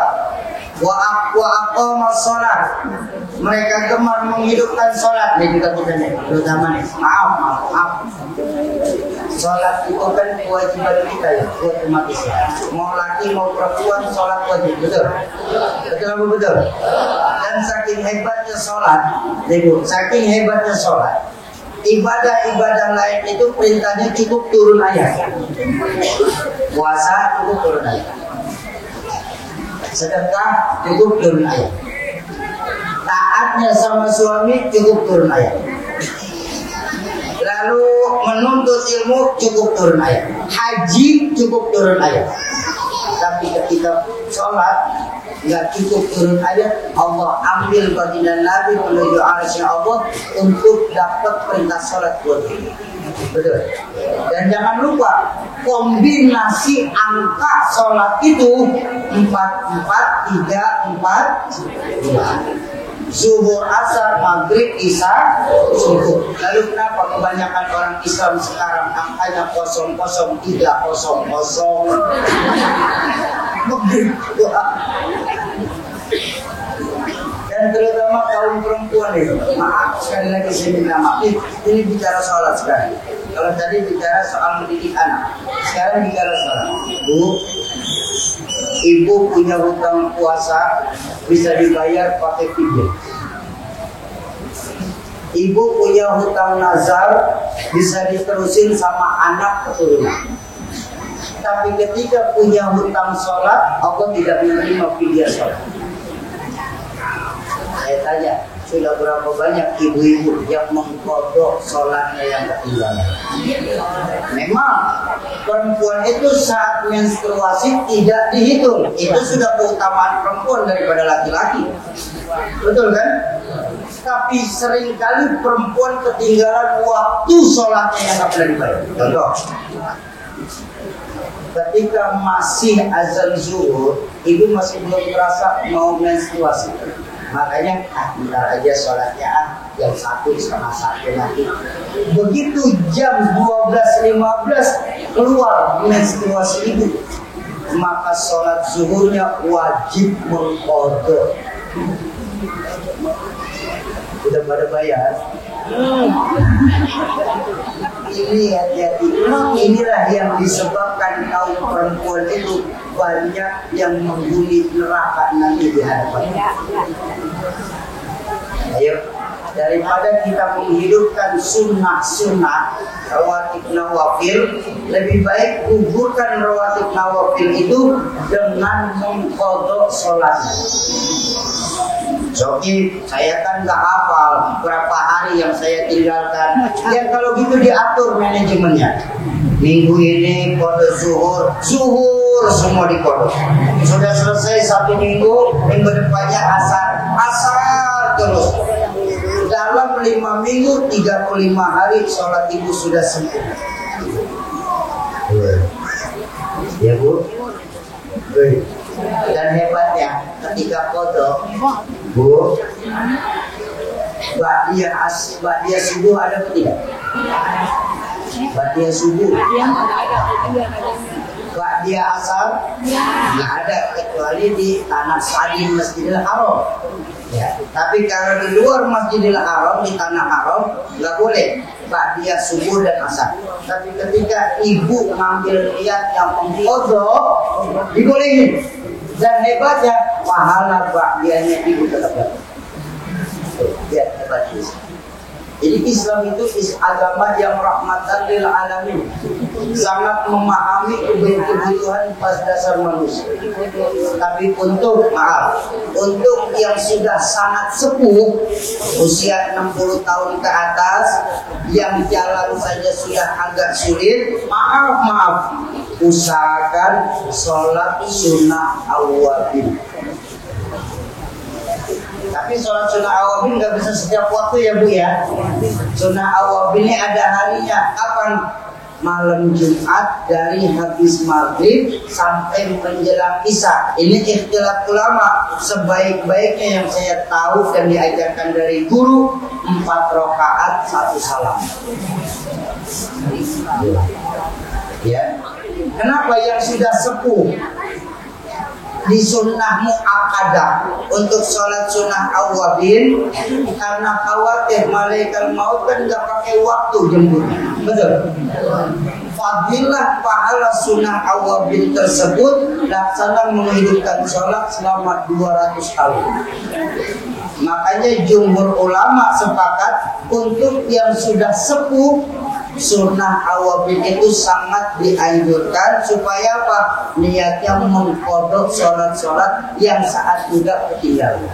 wa aqamas shalah. Mereka gemar menghidupkan sholat. Ini juga kita nih, terutama nih. Maaf. Sholat itu kan kewajiban kita ya, otomatis ya. Mau laki mau perempuan sholat wajib, betul? Betul. Dan saking hebatnya sholat, saking hebatnya sholat, ibadah-ibadah lain itu perintahnya cukup turun ayat. Puasa cukup turun ayat. Sedekah cukup turun ayat. Taatnya sama suami cukup turun ayat. Lalu menuntut ilmu cukup turun ayat. Haji cukup turun ayat. Tapi ketika sholat nggak cukup turun ayat, Allah ambil baginda Nabi menuju arsy Allah untuk dapat perintah sholat buat kita. Betul. Dan jangan lupa kombinasi angka sholat itu 4, 3, 4. Zuhur, asar, maghrib, isya, subuh. Lalu kenapa kebanyakan orang Islam sekarang angkanya 00, 300? Begitu. Dan terutama kaum perempuan itu, maaf sekali lagi saya minta maaf. Ini bicara sholat sekarang. Kalau tadi bicara soal mendidik anak, sekarang bicara sholat. Bu, ibu punya hutang puasa bisa dibayar pakai fidyah. Ibu punya hutang nazar bisa diterusin sama anak keturunan. Tapi ketika punya hutang sholat, Allah tidak menerima fidyah sholat. Saya tanya, sudah berapa banyak ibu-ibu yang mengkodok sholatnya yang ketinggalan? Memang perempuan itu saat menstruasi tidak dihitung. Itu sudah keutamaan perempuan daripada laki-laki. Betul kan? Tapi seringkali perempuan ketinggalan waktu sholatnya yang tak pernah dibayar. Contoh, ketika masih azan zuhur, ibu masih belum merasa mau menstruasi. Makanya bentar aja sholatnya jam 1:30 nanti. Begitu jam 12:15 keluar menstruasi ibu, maka sholat zuhurnya wajib mengqadha. Udah pada bayar? Ini hati-hati. Inilah yang disebabkan kaum perempuan itu banyak yang menghuni neraka nanti di hadapan. Ayo, daripada kita menghidupkan sunnah-sunnah rawatib nawafil, lebih baik gugurkan rawatib nawafil itu dengan mengqadha sholatnya. Soki, saya kan nggak hafal berapa hari yang saya tinggalkan. Ya kalau gitu diatur manajemennya. Minggu ini kode zuhur semua dikodok. Sudah selesai 1 minggu, minggu depannya asar terus. Dalam 5 minggu, 35 hari sholat ibu sudah sempurna. Ya Bu. Dan hebatnya ketika kodok, Bu, Ba'diyah subuh ada atau tidak? Ba'diyah subuh. Ba'diyah asar nggak ada kecuali di tanah Salim Masjidil Haram. Ya. Tapi kalau di luar Masjidil Haram, di tanah Haram nggak boleh Ba'diyah subuh dan asar. Tapi ketika ibu ngambil niat yang mengkodok, dibolehin. Dan hebatnya pahala Ba'diyahnya ibu tetap dapat. Ya, hebatnya. Jadi Islam itu agama yang rahmatan lil alamin, sangat memahami kebutuhan pas dasar manusia. Tapi untuk yang sudah sangat sepuh, usia 60 tahun ke atas, yang jalan saja sudah agak sulit, maaf, usahakan sholat sunnah awwabin. Tapi sholat sunnah awwabin nggak bisa setiap waktu ya Bu ya. Sunnah awwabin ini ada harinya. Kapan? Malam Jumat dari habis maghrib sampai menjelang isya. Ini ikhtilaf ulama. Sebaik-baiknya yang saya tahu dan diajarkan dari guru, 4 rakaat 1 salam. Ya. Kenapa yang sudah sepuh di sunnah mu'akkadah untuk sholat sunnah awwabin? Karena khawatir malaikat maut kan gak pakai waktu jemputnya. Betul? Fadilah pahala sunnah awwabin tersebut laksana menghidupkan sholat selama 200 tahun. Makanya jumhur ulama sepakat untuk yang sudah sepuh, sunnah awwabin itu sangat dianjurkan supaya apa? Niatnya mengkodok sholat-sholat yang saat juga ketinggalan.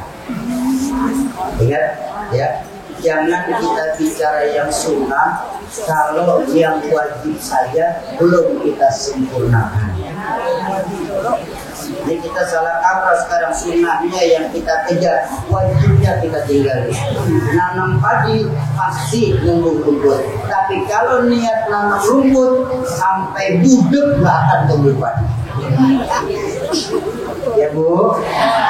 Ingat ya, jangan kita bicara yang sunnah kalau yang wajib saja belum kita sempurnakan. Jadi kita salah kaprah sekarang, sunnahnya yang kita kejar, wajibnya kita tinggalin. Nanam padi pasti numbuh rumput, tapi kalau niat nanam rumput sampai budek nggak akan tumbuh padi. Ya Bu,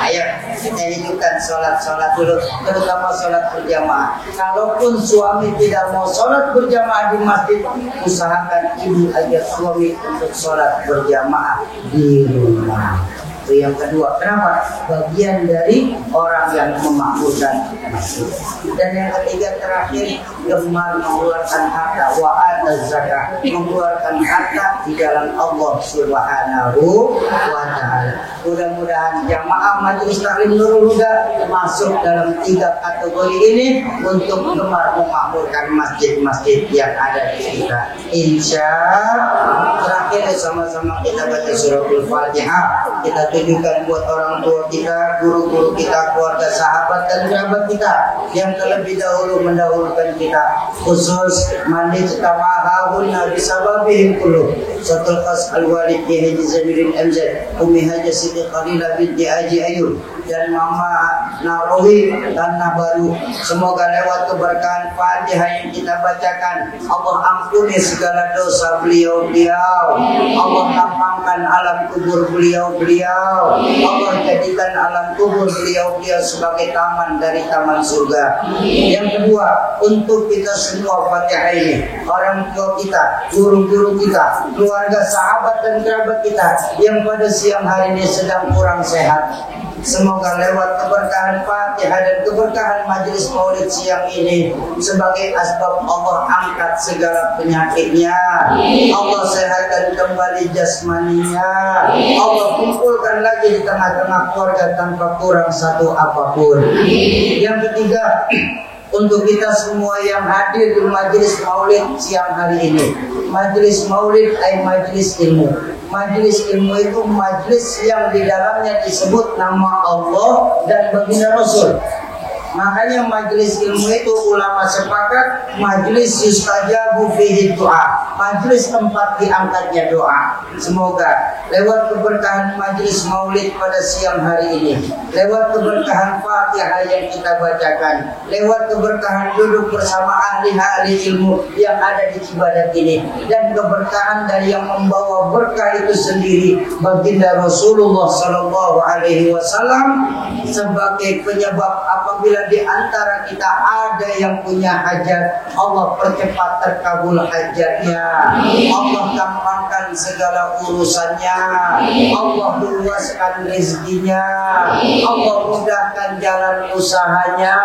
ayo kita hidupkan sholat dulu, terutama sholat berjamaah. Kalaupun suami tidak mau sholat berjamaah di masjid, usahakan ibu ajak suami untuk sholat berjamaah di rumah. Itu yang kedua. Kenapa? Bagian dari orang yang memakmurkan masjid. Dan yang ketiga terakhir, gemar mengeluarkan harta, wa'at zakat, mengeluarkan harta di jalan Allah Subhanahu wa Ta'ala. Mudah-mudahan jamaah Majelis Taklim Nurul Huda masuk dalam 3 kategori ini untuk gemar memakmurkan masjid-masjid yang ada di kita. Insya Allah. Terakhir sama-sama kita baca suratul Fatihah. Kita tujukan buat orang tua kita, guru-guru kita, keluarga, sahabat dan kerabat kita yang terlebih dahulu mendahulukan kita. Khusus mandi cetamahahun nabi sababihim kullu. Satul Qas Al-Walid Ki Haji Zamirin MZ, Umi Haji Siti Khalilah binti Haji Ayub, dan Mama Narowi dan Nabaru. Semoga lewat keberkahan Fatihah yang kita bacakan, Allah ampuni segala dosa beliau-beliau, Allah lapangkan alam kubur beliau-beliau, Allah jadikan alam kubur beliau-beliau sebagai taman dari taman surga. Yang kedua, untuk kita semua Fatihah ini, orang tua kita, guru-guru kita, keluarga, sahabat dan kerabat kita yang pada siang hari ini sedang kurang sehat, semoga lewat keberkahan Fatihah dan keberkahan majelis maulid siang ini sebagai asbab Allah angkat segala penyakitnya, Allah sehatkan kembali jasmaninya, Allah kumpulkan lagi di tengah-tengah keluarga tanpa kurang satu apapun. Yang ketiga, untuk kita semua yang hadir di majelis maulid siang hari ini, majelis maulid adalah majelis ilmu. Majelis ilmu itu majelis yang di dalamnya disebut nama Allah dan baginda Rasul. Makanya majelis ilmu itu ulama sepakat majelis yustajabu fihi doa, majelis tempat diangkatnya doa. Semoga lewat keberkahan majelis maulid pada siang hari ini, lewat keberkahan Fatihah yang kita bacakan, lewat keberkahan duduk bersama ahli-ahli ilmu yang ada di Cibadak ini, dan keberkahan dari yang membawa berkah itu sendiri baginda Rasulullah Sallallahu Alaihi Wasallam sebagai penyebab apabila di antara kita ada yang punya hajat, Allah percepat terkabul hajatnya, Allah gampangkan segala urusannya, Allah luaskan rezekinya, Allah mudahkan jalan usahanya.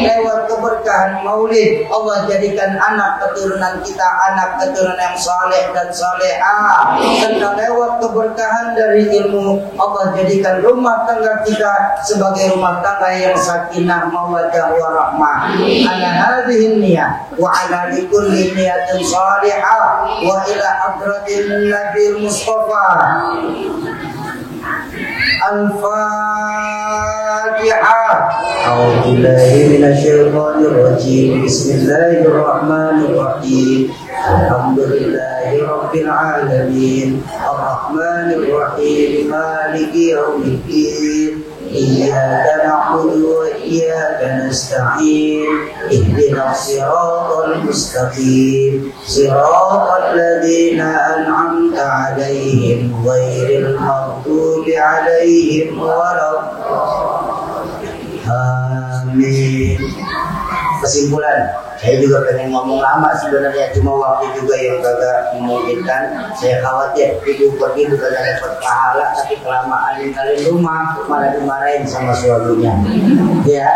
Lewat keberkahan maulid, Allah jadikan anak keturunan kita anak keturunan yang saleh dan salehah. Dan lewat keberkahan dari ilmu, Allah jadikan rumah tangga kita sebagai rumah tangga yang sakinah mawaddah warahmah. Ala hadhihi niyah wa ala likulli niyatin salihah wa ila hadratin nabil mustafa. Al-Fatihah. A'udzubillahi minasyaitonir rajim. Bismillahirrahmanirrahim. Alhamdulillahi rabbil alamin. Arrahmanir rahim. Maliki yaumiddin. Iyyaka na'budu wa iyyaka nasta'in. Ihdinas siratal mustaqim. Siratal ladzina an'amta 'alaihim ghairil maghdubi 'alaihim waladdallin. Amin. Kesimpulan, saya juga pengen ngomong lama sebenarnya, cuma waktu juga yang kagak memungkinkan. Saya khawatir hidup pergi bukan dapat pahala, tapi kelamaan ninggalin rumah malah dimarahin sama suaminya. Ya,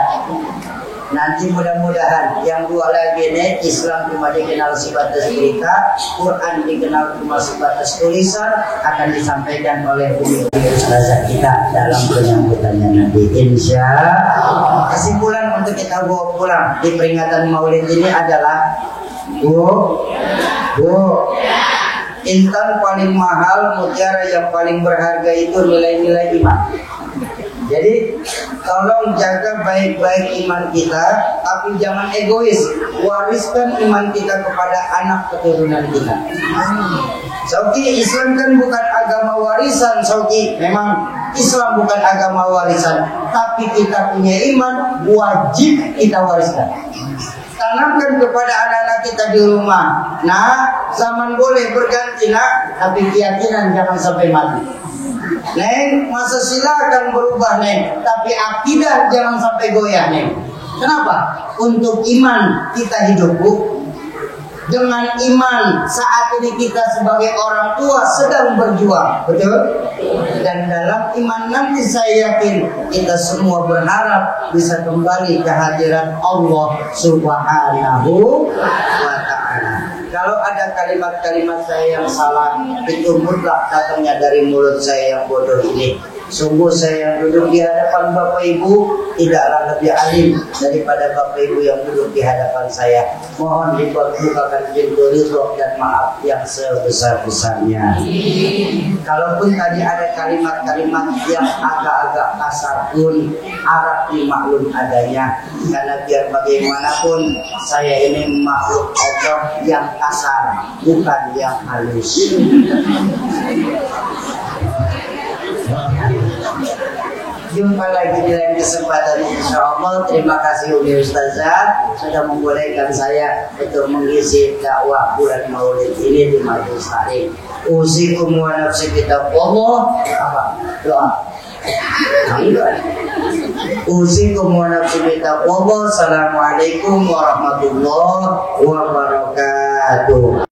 nanti mudah-mudahan yang dua lagi nih, Islam cuma dikenal sebatas berita, Quran dikenal cuma sebatas tulisan, akan disampaikan oleh ustazah kita dalam penyambutannya nanti, insya Allah. Kesimpulan untuk kita bawa pulang di peringatan maulid ini adalah Bu, intan paling mahal, mutiara yang paling berharga itu nilai-nilai iman. Jadi tolong jaga baik-baik iman kita, tapi jangan egois. Wariskan iman kita kepada anak keturunan kita. Sauki, Islam kan bukan agama warisan, Sauki. Memang Islam bukan agama warisan, tapi kita punya iman, wajib kita wariskan. Tanamkan kepada anak-anak kita di rumah. Nah, zaman boleh berganti nak, tapi keyakinan jangan sampai mati. Neng, masa silakan berubah Neng, tapi akidah jangan sampai goyah Neng. Kenapa? Untuk iman kita hidup, Bu. Dengan iman saat ini kita sebagai orang tua sedang berjuang, betul? Dan dalam iman nanti saya yakin kita semua berharap bisa kembali ke hadirat Allah Subhanahu wa Ta'ala. Kalau ada kalimat-kalimat saya yang salah, itu mutlak datangnya dari mulut saya yang bodoh ini. Sungguh saya yang duduk di hadapan Bapak Ibu tidaklah lebih alim daripada Bapak Ibu yang duduk di hadapan saya. Mohon dibukakan pintu ridho dan maaf yang sebesar-besarnya. Kalaupun tadi ada kalimat-kalimat yang agak-agak kasar pun harap dimaklum adanya, karena biar bagaimanapun saya ini makhluk Allah yang kasar, bukan yang halus. Jumpa lagi di lain kesempatan, insyaallah. Terima kasih Umi Ustazah sudah membolehkan saya untuk mengisi dakwah bulan Maulid ini di Majelis Taklim. Usikum wa nafsi bitaqwallah. Doa. Usikum wa nafsi bitaqwallah. Assalamualaikum warahmatullahi wabarakatuh.